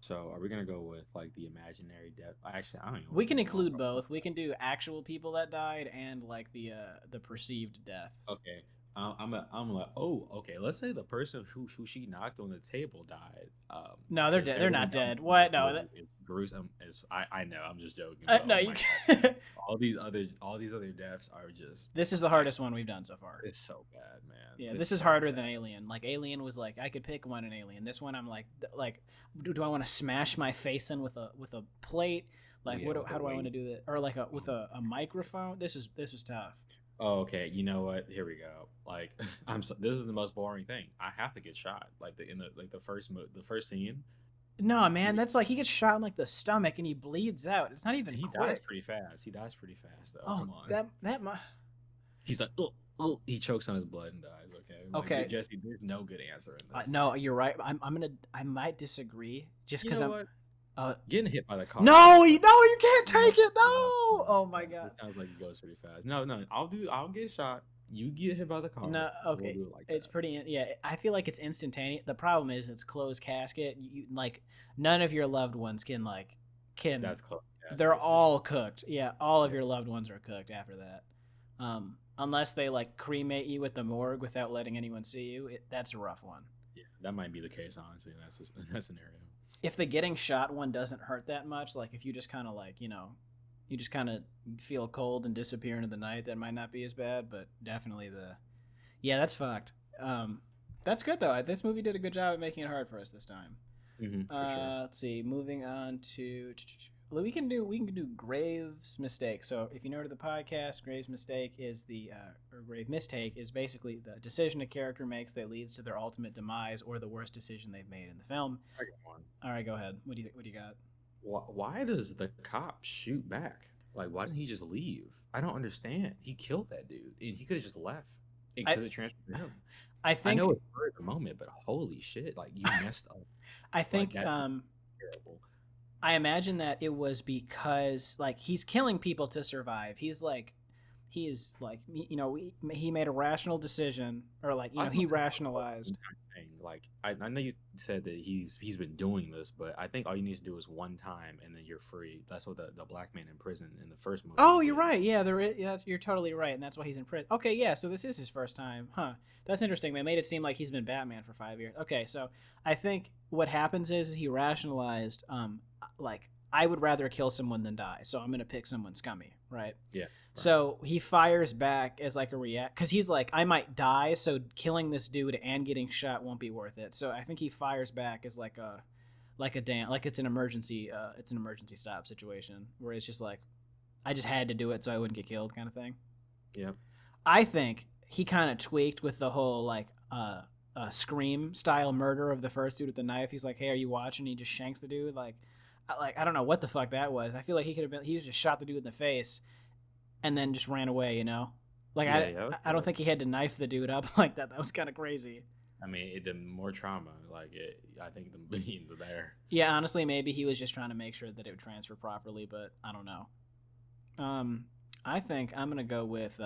So are we gonna go with like the imaginary death? Actually, I don't even We can know what I'm include talking both. about. We can do actual people that died and like the perceived deaths. Okay. I'm like, oh, okay. Let's say the person who she knocked on the table died. No, they're Because dead. They're everyone not got dead. in this What? No. movie is gruesome. As I know, I'm just joking, but No, oh you. my god, Can't. all these other deaths are just This is the hardest one we've done so far. it's so bad, man. Yeah, It's this is so harder than bad. Alien. Like Alien was like I could pick one in Alien. This one I'm like, do I want to smash my face in with a plate? Like Yeah, with the how do I want to weight. do that? Or like with Um, a microphone? This was tough. oh, okay. You know what? Here we go. Like, this is the most boring thing. I have to get shot. Like the first scene. No, man, that's like he gets shot in like the stomach and he bleeds out. It's not even He dies quick. pretty fast. He dies pretty fast, though. Oh, Come on. that He's like, oh, oh. He chokes on his blood and dies. Okay. Like, okay. Jesse, there's no good answer in this. No, you're right. I might disagree just You because know I'm. what? Getting hit by the car. No, you can't take it. No. Oh my god. It sounds like it goes pretty fast. No, I'll get shot. You get hit by the car. No, We'll okay. do it like It's that. pretty. Yeah, I feel like it's instantaneous. The problem is it's closed casket. You like none of your loved ones can. That's close. They're all cooked. Yeah, all of your loved ones are cooked after that. Unless they like cremate you at the morgue without letting anyone see you. That's a rough one. Yeah, that might be the case, honestly. In that scenario. If the getting shot one doesn't hurt that much, like if you just kind of like you just kind of feel cold and disappear into the night, that might not be as bad. But definitely that's fucked. That's good though. This movie did a good job at making it hard for us this time. For sure. Let's see. Moving on to we can do Graves' mistake. So if you're new to the podcast, Graves' mistake is or grave mistake is basically the decision a character makes that leads to their ultimate demise or the worst decision they've made in the film. I got one. All right, go ahead. What do you got? Why does the cop shoot back? Like, why didn't he just leave? I don't understand. He killed that dude, and he could have just left because it transferred to him. I know it's for the moment, but holy shit! Like, you messed up. I think terrible. I imagine that it was because like he's killing people to survive. He made a rational decision, or like he rationalized. Like I know you said that he's been doing this, but I think all you need to do is one time, and then you're free. That's what the black man in prison in the first movie. Oh, you're right. Yeah, you're totally right, and that's why he's in prison. Okay, yeah. So this is his first time, huh? That's interesting. They made it seem like he's been Batman for 5 years. Okay, so I think what happens is he rationalized, like I would rather kill someone than die, so I'm gonna pick someone scummy, right? Yeah. Right. So he fires back as like a react because he's like, I might die, so killing this dude and getting shot won't be worth it. So I think he fires back as like it's an emergency stop situation where it's just like, I just had to do it so I wouldn't get killed kind of thing. Yeah. I think he kind of tweaked with the whole like Scream style murder of the first dude with the knife. He's like, hey, are you watching? He just shanks the dude. Like I don't know what the fuck that was. I feel like he just shot the dude in the face and then just ran away, Like I don't think he had to knife the dude up like that. That was kind of crazy. I mean, the more trauma, I think the better. Yeah, honestly, maybe he was just trying to make sure that it would transfer properly, but I don't know. I think I'm gonna go with.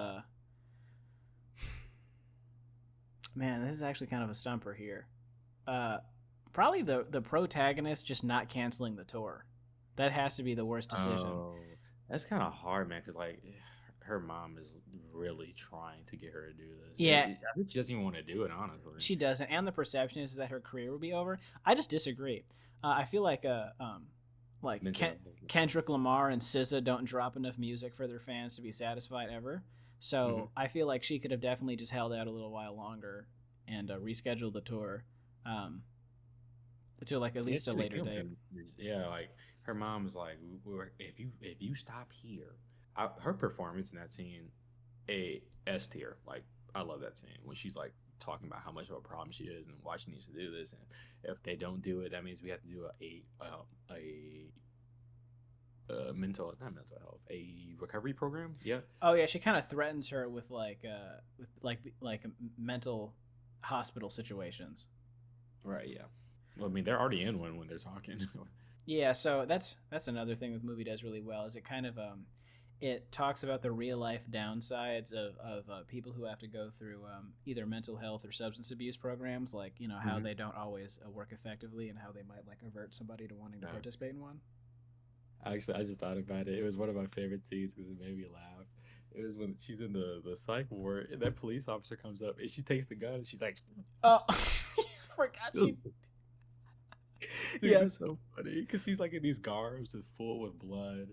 Man, this is actually kind of a stumper here. Probably the protagonist just not canceling the tour. That has to be the worst decision. Oh, that's kind of hard, man, because like her mom is really trying to get her to do this. Yeah. I think she doesn't even want to do it, honestly. She doesn't, and the perception is that her career will be over. I just disagree. I feel like Kendrick Lamar and SZA don't drop enough music for their fans to be satisfied ever. So I feel like she could have definitely just held out a little while longer and rescheduled the tour to like at least a later date. Yeah, like her mom's like, if you stop here, her performance in that scene, a S tier. Like I love that scene when she's like talking about how much of a problem she is and why she needs to do this, and if they don't do it, that means we have to do a recovery program. Yeah. Oh yeah, she kind of threatens her with like mental hospital situations. Right. Yeah. Well, I mean, they're already in one when they're talking. Yeah. So that's another thing the movie does really well is it kind of it talks about the real life downsides of people who have to go through either mental health or substance abuse programs, like how they don't always work effectively and how they might like avert somebody to wanting to participate in one. Actually, I just thought about it. It was one of my favorite scenes because it made me laugh. It was when she's in the psych ward and that police officer comes up and she takes the gun and she's like, "Oh, I forgot she." Dude, yeah, it's so funny because she's like in these garbs and full with blood,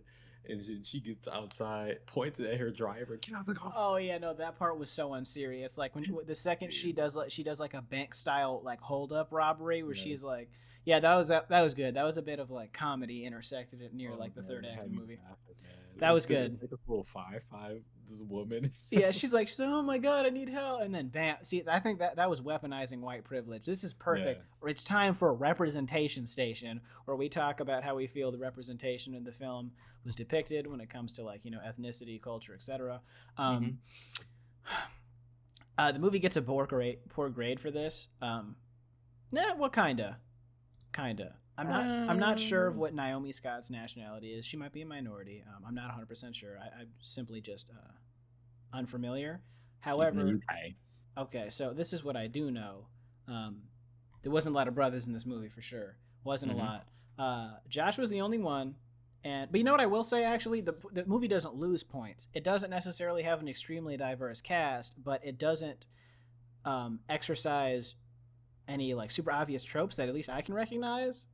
and she gets outside, points at her driver, get out the car. Oh yeah, no, that part was so unserious. Like when the second she does like a bank style like hold up robbery where she's like, yeah, that was good. That was a bit of like comedy intersected it near like the third act of the movie. That was good. Like a full 5'5" this woman. Yeah, she's like, oh my god, I need help, and then bam. See, I think that was weaponizing white privilege. This is perfect. Yeah. It's time for a representation station where we talk about how we feel the representation in the film was depicted when it comes to like ethnicity, culture, etc. The movie gets a poor grade for this. Well, kinda. I'm not sure of Um, what Naomi Scott's nationality is. She might be a minority. I'm not 100% sure. I'm simply just unfamiliar. she's from the However, UK. okay, so this is what I do know. Um, there wasn't a lot of brothers in this movie for sure. Wasn't a Hmm. lot. Josh was the only one, but you know what I will say actually, the movie doesn't lose points. It doesn't necessarily have an extremely diverse cast, but it doesn't exercise any like super obvious tropes that at least I can recognize.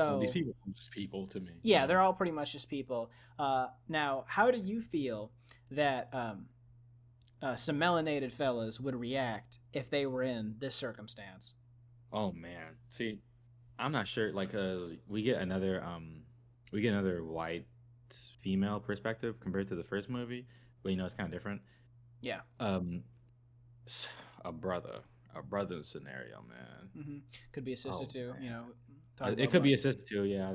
Well, these So people are just people to me, you yeah, know. they're all pretty much just people. Now, how do you feel that some melanated fellas would react if they were in this circumstance? Oh man, see, I'm not sure. Like, we get another white female perspective compared to the first movie, but it's kind of different. Yeah. Um, s- a brother, a brother scenario, man. Hmm. Could be a sister Oh too. You man, know, talk it about could blood. be a sister too. Yeah,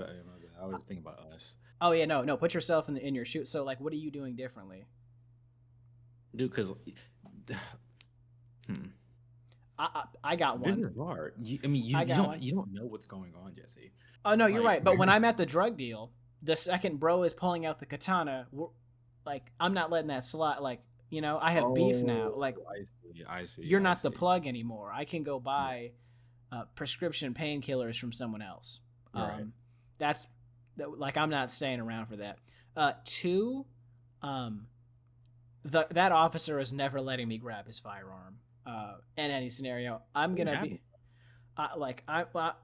I was thinking about us, Oh yeah, no, no. Put yourself in your shoes. So like, what are you doing differently? dude. Because, hmm, I got this one. is hard. I mean, I got one. you don't know what's going on, Jesse. Oh no, you're Like, right. But when I'm at the drug deal, the second bro is pulling out the katana. Like I'm not letting that slide. Like I have beef now. oh, Like I see, you're I not the see. plug anymore. I can go Yeah, buy prescription painkillers from someone else. right. That's like I'm not staying around for that. Two, um, that officer is never letting me grab his firearm. In any scenario, I'm What gonna happened? be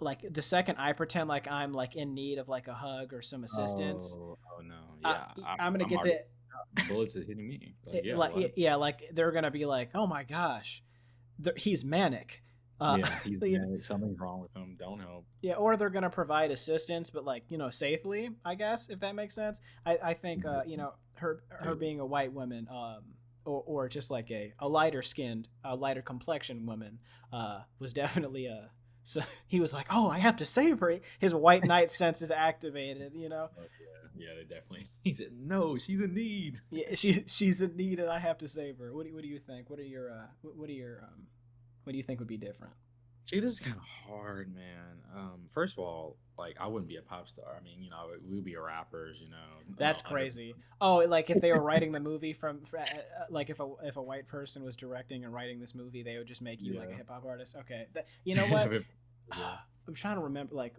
like the second I pretend like I'm like in need of like a hug or some assistance. Oh no, Uh, yeah. I'm gonna I'm get already the bullets are hitting me. Like, yeah, like what? yeah, like they're gonna be like, oh my gosh, he's manic. Uh, Yeah, he's you know, manic. Something's wrong with him. Don't help. yeah, or they're gonna provide assistance, but like safely, I guess, if that makes sense. I think her Dude, being a white woman, or just like a lighter skinned, a lighter complexioned woman, was definitely a. So he was like, "Oh, I have to save her." His white knight sense is activated. oh, yeah, they definitely. He said, "No, she's in need." Yeah, she's in need, and I have to save her. What do you think? What do you think would be different? See, this is kind of hard, man. First of all, like I wouldn't be a pop star. I mean, we'd be rappers, That's crazy. Oh, like if they were writing the movie like if a white person was directing and writing this movie, they would just make you like a Yeah. hip hop artist. Okay, you know what? Yeah. I'm trying to remember. Like,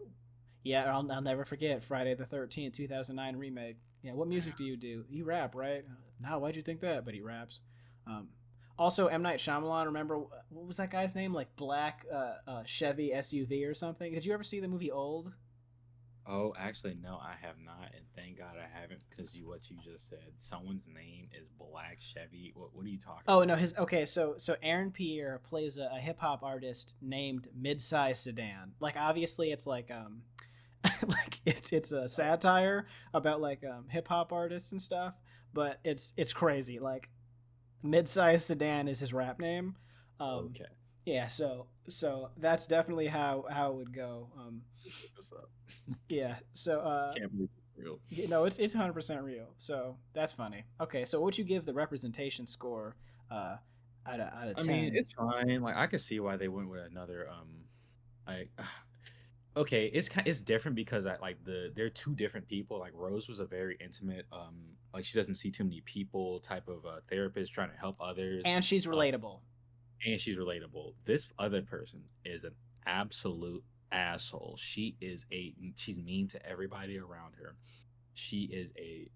yeah, I'll never forget Friday the 13th, 2009 remake. Yeah, what music do you do? You rap, right? No, why'd you think that? But he raps. Um, Also, M Night Shyamalan. Remember what was that guy's name? Like Black Chevy SUV or something. Did you ever see the movie Old? Oh, actually, no, I have not, and thank God I haven't, because what you just said, someone's name is Black Chevy. What are you talking Oh no, about? his okay. So Aaron Pierre plays a hip hop artist named Midsize Sedan. Like obviously it's like like it's a satire about like hip hop artists and stuff, but it's crazy. Like Midsize Sedan is his rap name. Um, Okay, yeah, so that's definitely how it would go. let's look this up. Yeah, so Can't believe it's real. it's 100% real. So that's funny. Okay, so what would you give the representation score uh, out of I mean, 10? it's fine. Like I could see why they went with another like okay, it's different because they're two different people. Like Rose was a very intimate like she doesn't see too many people type of therapist trying to help others. And she's Um relatable. and she's relatable. This other person is an absolute asshole. She's mean to everybody around her. She is a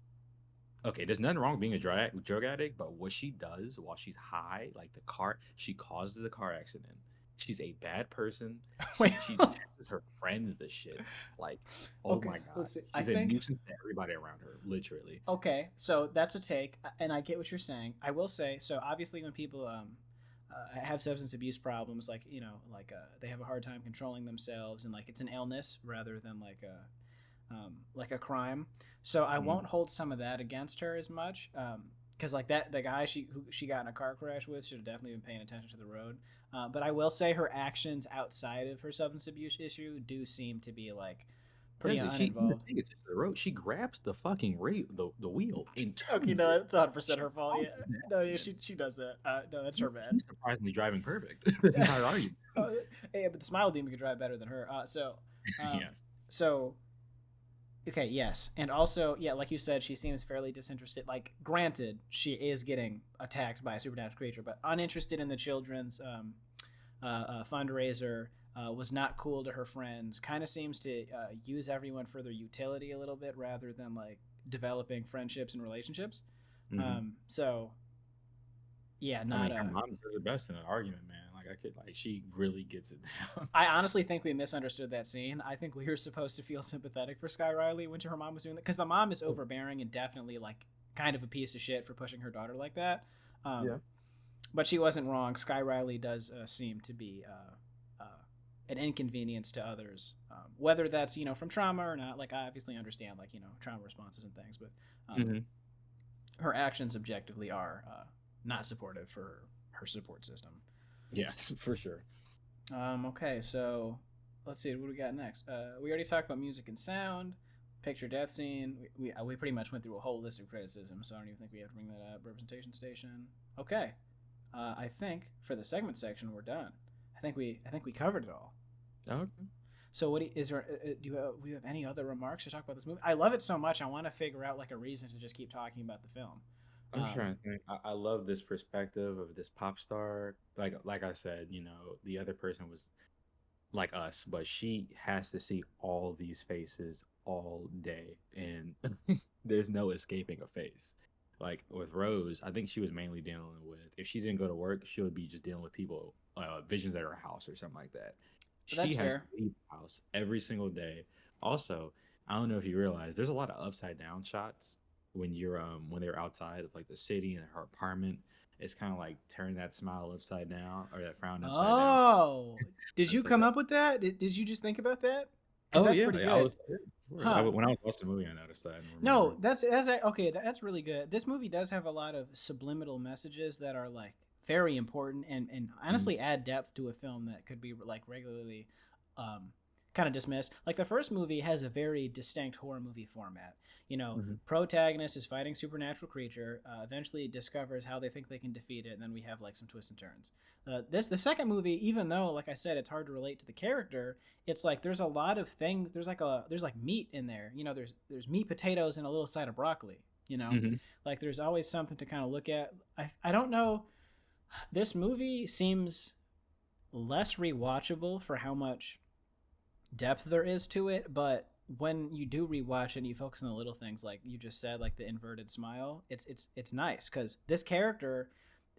Okay, there's nothing wrong with being a drug addict, but what she does while she's high, like she causes the car accident. She's a bad person. Wait. She teaches her friends the shit. Like, oh Okay, my god, let's see. I she's a think nuisance to everybody around her, literally. okay, so that's a take, and I get what you're saying. I will say, so obviously when people have substance abuse problems, like they have a hard time controlling themselves, and like it's an illness rather than like a crime. So I Mhm. won't hold some of that against her as much, because like that the guy who she got in a car crash with should have definitely been paying attention to the road. But I will say her actions outside of her substance abuse issue do seem to be like pretty Yeah, the uninvolved. thing is just the road. She grabs the fucking the wheel and Okay, turns no, it. that's 100% She her fault. Yeah, causes an no, yeah, accident. she does that. No, that's her bad. She's surprisingly driving perfect. That's not an argument. Yeah, but the Smile Demon could drive better than her. So Yes. So okay, yes, and also yeah, like you said, she seems fairly disinterested. Like, granted, she is getting attacked by a supernatural creature, but uninterested in the children's fundraiser. Was not cool to her friends. Kind of seems to use everyone for their utility a little bit rather than like developing friendships and relationships. Hmm. So yeah, I not mean, her a. mom does the best in an argument, man. Like I could, like she really gets it down. I honestly think we misunderstood that scene. I think we were supposed to feel sympathetic for Sky Riley when her mom was doing that, because the mom is overbearing and definitely like kind of a piece of shit for pushing her daughter like that. Yeah. Um, but she wasn't wrong. Sky Riley does seem to be an inconvenience to others, whether that's from trauma or not. Like, I obviously understand like trauma responses and things, but Hmm. her actions objectively are not supportive for her support system. Yes, for sure. Okay, so let's see what we got next. We already talked about music and sound, picture death scene. We pretty much went through a whole list of criticism, so I don't even think we have to bring that up. Representation station. Okay, I think for the segment section we're done. I think we covered it all. Okay. So is there? Do you have any other remarks to talk about this movie? I love it so much. I want to figure out like a reason to just keep talking about the film. I'm trying to think. I love this perspective of this pop star. Like I said, the other person was like us, but she has to see all these faces all day, and there's no escaping a face. Like with Rose, I think she was mainly dealing with, if she didn't go to work, she would be just dealing with people, visions at her house or something like that. That's She has to fair. leave the house every single day. Also, I don't know if you realize there's a lot of upside down shots when they're outside of like the city and her apartment. It's kind of like turn that smile upside down or that frown upside down. Oh, did you That's come up with that? Did you just think about that? Because Oh that's yeah, pretty yeah, I good. was sure, sure. Huh. When I was watching the movie, I noticed that and No, remembered. that's okay. That's really good. This movie does have a lot of subliminal messages that are like very important and Mhm, honestly add depth to a film that could be like regularly um, kind of dismissed. Like, the first movie has a very distinct horror movie format. mhm. Protagonist is fighting supernatural creature, eventually discovers how they think they can defeat it, and then we have like some twists and turns. The second movie, even though like I said, it's hard to relate to the character, it's like there's a lot of things. There's like meat in there. There's meat, potatoes, and a little side of broccoli. Mhm. Like there's always something to kind of look at. I don't know. This movie seems less rewatchable for how much depth there is to it, but when you do rewatch and you focus on the little things like you just said, like the inverted smile, it's nice because this character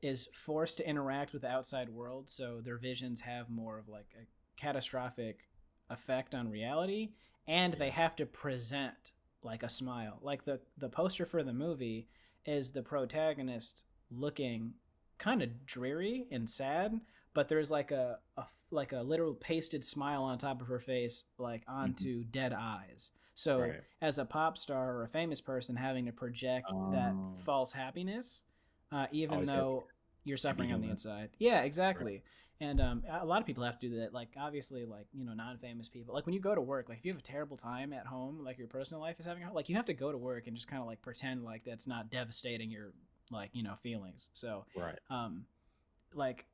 is forced to interact with the outside world, so their visions have more of like a catastrophic effect on reality, and they Yeah. have to present like a smile. Like the poster for the movie is the protagonist looking kind of dreary and sad, but there's like a literal pasted smile on top of her face, like Mhm. onto dead eyes. So Right. as a pop star or a famous person, having to project that Um, false happiness, even always heavy, though you're heavy suffering on the human. inside. Yeah, Right. exactly. And a lot of people have to do that. Like, obviously, like non-famous people. Like when you go to work, like if you have a terrible time at home, like your personal life is having, like you have to go to work and just kind of like pretend like that's not devastating your like feelings. So, Right. um, like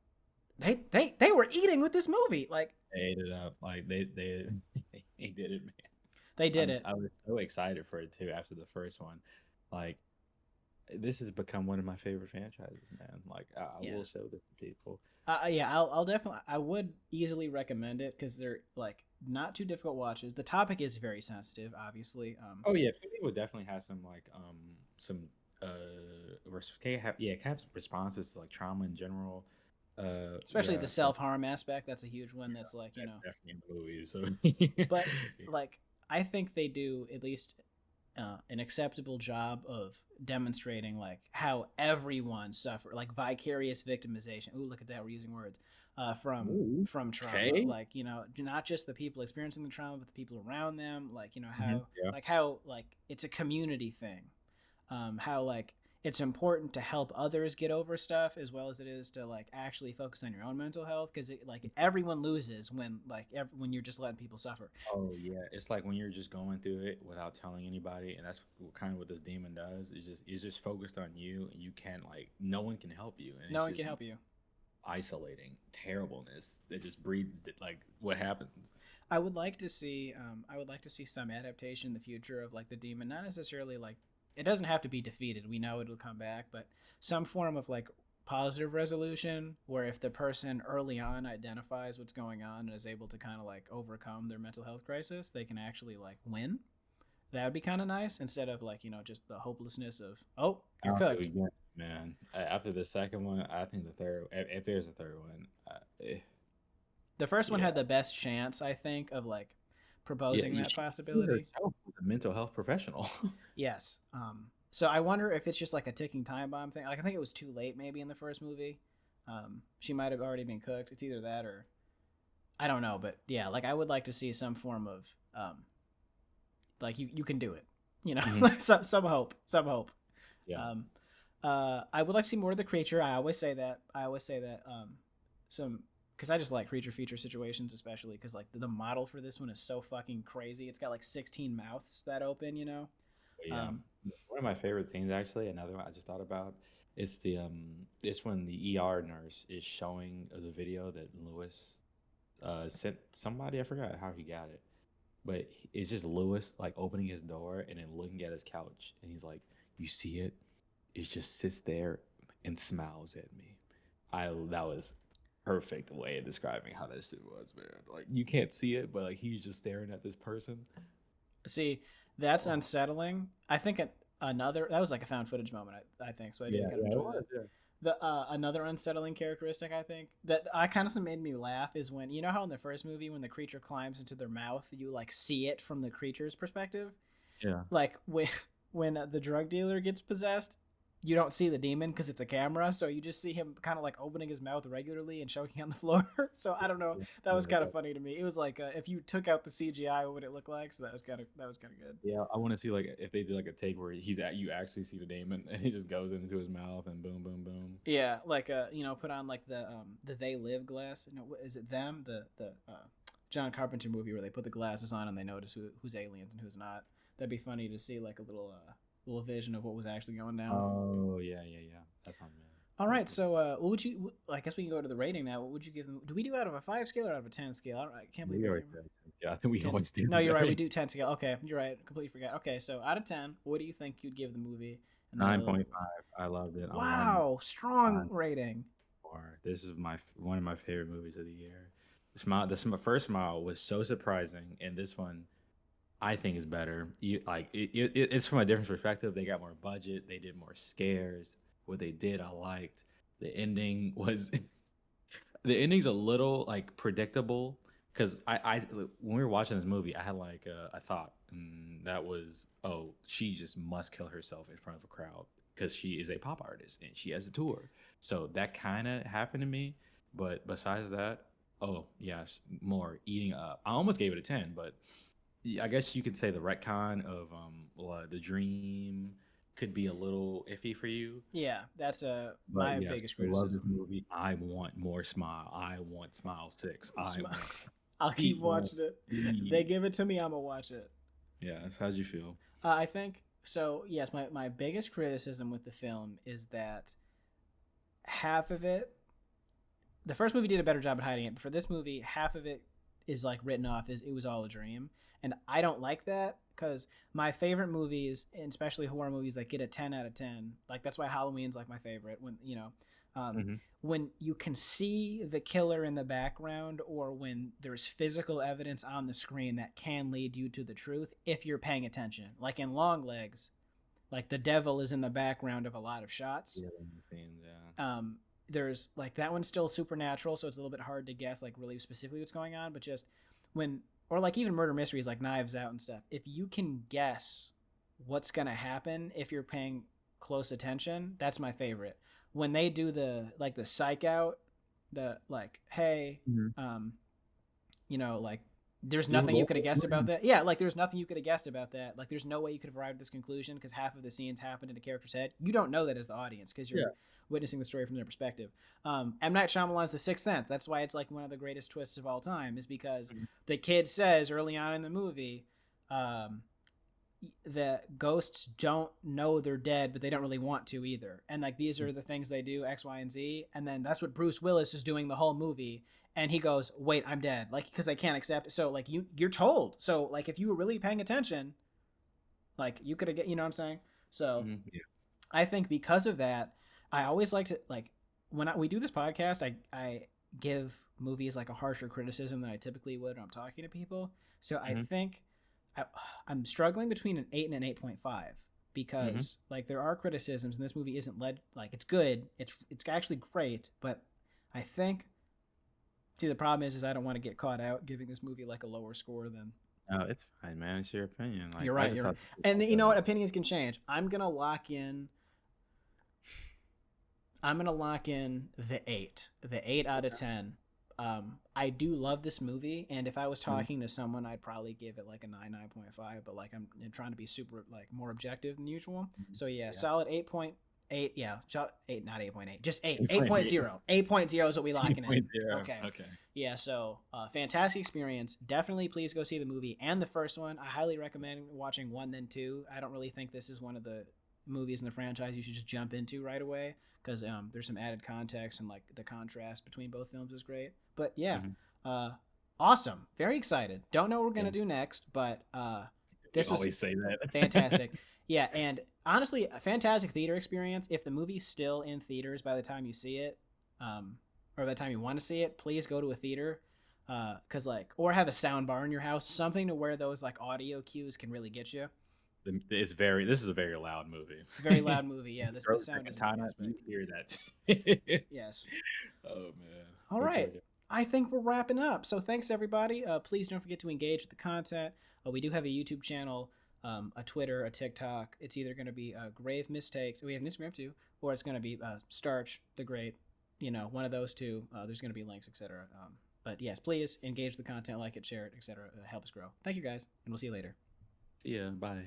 they were eating with this movie. Like They ate it up. Like they they did it, man. they did it. I was so excited for it too after the first one. Like this has become one of my favorite franchises, man. Like I Yeah. will show this to people. Yeah, I'll definitely, I would easily recommend it because they're like not too difficult watches. The topic is very sensitive, obviously. Oh yeah, people would definitely have some can have some responses to like trauma in general. Especially Yeah, the self harm aspect. That's a huge one. That's like that's definitely in the movie. but So like I think they do at least an acceptable job of demonstrating like how everyone suffer, like vicarious victimization. Ooh, look at that, we're using words. Ooh, From trauma, okay. like not just the people experiencing the trauma, but the people around them. Like Hmm. Yeah. how like it's a community thing. How like it's important to help others get over stuff as well as it is to like actually focus on your own mental health, because like everyone loses when like when you're just letting people suffer. Oh yeah, it's like when you're just going through it without telling anybody, and that's kind of what this demon does. It's just focused on you, and you can't like no one can help you, and No it's one just can help you. isolating terribleness that just breeds it. Like what happens? I would like to see some adaptation in the future of like the demon, not necessarily like it doesn't have to be defeated. We know it'll come back, but some form of like positive resolution where if the person early on identifies what's going on and is able to kind of like overcome their mental health crisis, they can actually like win. That would be kind of nice instead of like, just the hopelessness of, oh, I you're don't think cooked. we get man. After the second one, I think the third. If there's a third one, The first one yeah, had the best chance, I think, of like yeah. proposing that She possibility. herself was a mental health professional. Yes. So I wonder if it's just like a ticking time bomb thing. Like I think it was too late maybe in the first movie. She might have already been cooked. It's either that or I don't know, but yeah, like I would like to see some form of like you can do it. Mhm. Like some hope, some hope. Yeah. Um, I would like to see more of the creature. I always say that. Some because I just like creature feature situations, especially because like the model for this one is so fucking crazy. It's got like 16 mouths that open. But yeah, Um, one of my favorite scenes actually, another one I just thought about, it's it's when the ER nurse is showing the video that Lewis sent somebody. I forgot how he got it, but it's just Lewis like opening his door and then looking at his couch, and he's like, "You see it? It just sits there and smiles at me." I That was perfect way of describing how that shit was, man. Like you can't see it, but like he's just staring at this person. See, that's Oh, unsettling. I think another that was like a found footage moment. I think so. I did yeah, kind of yeah, it enjoy that. was. Yeah. The another unsettling characteristic I think that I kind of made me laugh is when you know how in the first movie when the creature climbs into their mouth you like see it from the creature's perspective, Yeah. like when the drug dealer gets possessed, you don't see the demon because it's a camera, so you just see him kind of like opening his mouth regularly and choking on the floor. So I don't know, that was kind of funny to me. It was like if you took out the CGI, what would it look like? So that was kind of good. Yeah, I want to see like if they do like a take where you actually see the demon and he just goes into his mouth and boom, boom, boom. Yeah, like put on like the They Live glass. No, what is it? Them the John Carpenter movie where they put the glasses on and they notice who's aliens and who's not. That'd be funny to see like a little vision of what was actually going down. Oh yeah, yeah, yeah. That's not man. All That'd right, be so what would you? I guess we can go to the rating now. What would you give them? Do we do out of a 5 scale or out of a 10 scale? I can't believe we I always can't do. remember. Yeah, I think we 10. always do No, you're right. We that. do 10 scale. Okay, you're right. Completely forgot. Okay, so out of 10, what do you think you'd give the movie? And then 9.5. I loved it. I wanted wow, strong rating. more. This is one of my favorite movies of the year. First Smile was so surprising, and this one I think is better. It's from a different perspective. They got more budget. They did more scares. What they did, I liked. The ending was the ending's a little like predictable because when we were watching this movie, I had like a thought, and that was, oh, she just must kill herself in front of a crowd because she is a pop artist and she has a tour. So that kind of happened to me. But besides that, oh yes, more eating up. I almost gave it a 10, but I guess you could say the retcon of the dream could be a little iffy for you. Yeah, that's But my yes, biggest I love this criticism. movie. I want more Smile. I want Smile 6. I want I'll keep keep on. watching it. They Please. give it to me, I'm gonna watch it. Yes, how'd you feel? I think so. Yes, my biggest criticism with the film is that half of it, the first movie did a better job at hiding it, but for this movie, half of it is like written off as it was all a dream, and I don't like that because my favorite movies, and especially horror movies, that get a 10 out of 10. Like that's why Halloween's like my favorite. Um, Hmm. when you can see the killer in the background, or when there's physical evidence on the screen that can lead you to the truth if you're paying attention. Like in Long Legs, like the devil is in the background of a lot of shots. Yeah, the scenes, yeah. There's like that one's still supernatural, so it's a little bit hard to guess like really specifically what's going on, but just when, or like even murder mysteries like Knives Out and stuff, if you can guess what's gonna happen if you're paying close attention, that's my favorite. When they do the psych out, the like, hey, Mhm. um like there's You nothing you love could have it, guessed about man. that. Yeah, like there's nothing you could have guessed about that. Like there's no way you could have arrived at this conclusion because half of the scenes happened in a character's head. You don't know that as the audience because Yeah. you're witnessing the story from their perspective. M. Night Shyamalan's The Sixth Sense. That's why it's like one of the greatest twists of all time, is because Mhm. the kid says early on in the movie, um, the ghosts don't know they're dead, but they don't really want to either. And like these are the things they do, X, Y, and Z. And then that's what Bruce Willis is doing the whole movie. And he goes, "Wait, I'm dead," like because they can't accept it. So like you're told. So like if you were really paying attention, like you could have get, you know what I'm saying? So Yeah. I think because of that, I always like to like when we do this podcast, I give movies like a harsher criticism than I typically would when I'm talking to people. So I think I'm struggling between an 8 and an 8.5 because like there are criticisms and this movie isn't led like it's good. It's actually great, but I think the problem is I don't want to get caught out giving this movie like a lower score than. No, it's fine, man. It's your opinion. Like You're I right. just You're right. thought And you know what? Opinions can change. I'm gonna lock in the 8. The 8 out of 10. I do love this movie, and if I was talking to someone, I'd probably give it like a 9, 9.5. But like I'm trying to be super like more objective than usual. So yeah, solid 8.8. Yeah, 8, not 8.8, just 8. 8.0. 8.0 is what we locking in. 8.0. Okay. Okay. Yeah, so fantastic experience. Definitely please go see the movie and the first one. I highly recommend watching 1 then 2. I don't really think this is one of the movies in the franchise you should just jump into right away because there's some added context and like the contrast between both films is great. But yeah, awesome. Very excited. Don't know what we're going to do next, but this was always say that. fantastic. Yeah, and honestly, a fantastic theater experience. If the movie's still in theaters by the time you see it, or by the time you want to see it, please go to a theater, cause like, or have a sound bar in your house, something to where those like audio cues can really get you. This is a very loud movie. Very loud movie. Yeah, the Throw sound is katana, you aspect. hear that. Yes. Oh man. All right. Okay. I think we're wrapping up. So thanks everybody. Please don't forget to engage with the content. We do have a YouTube channel, a Twitter, a TikTok. It's either going to be Grave Mistakes. We have an Instagram too, or it's going to be Starch the Great. You know, one of those two. There's going to be links, etc. But yes, please engage with the content, like it, share it, etc. Help us grow. Thank you guys, and we'll see you later. See ya. Bye.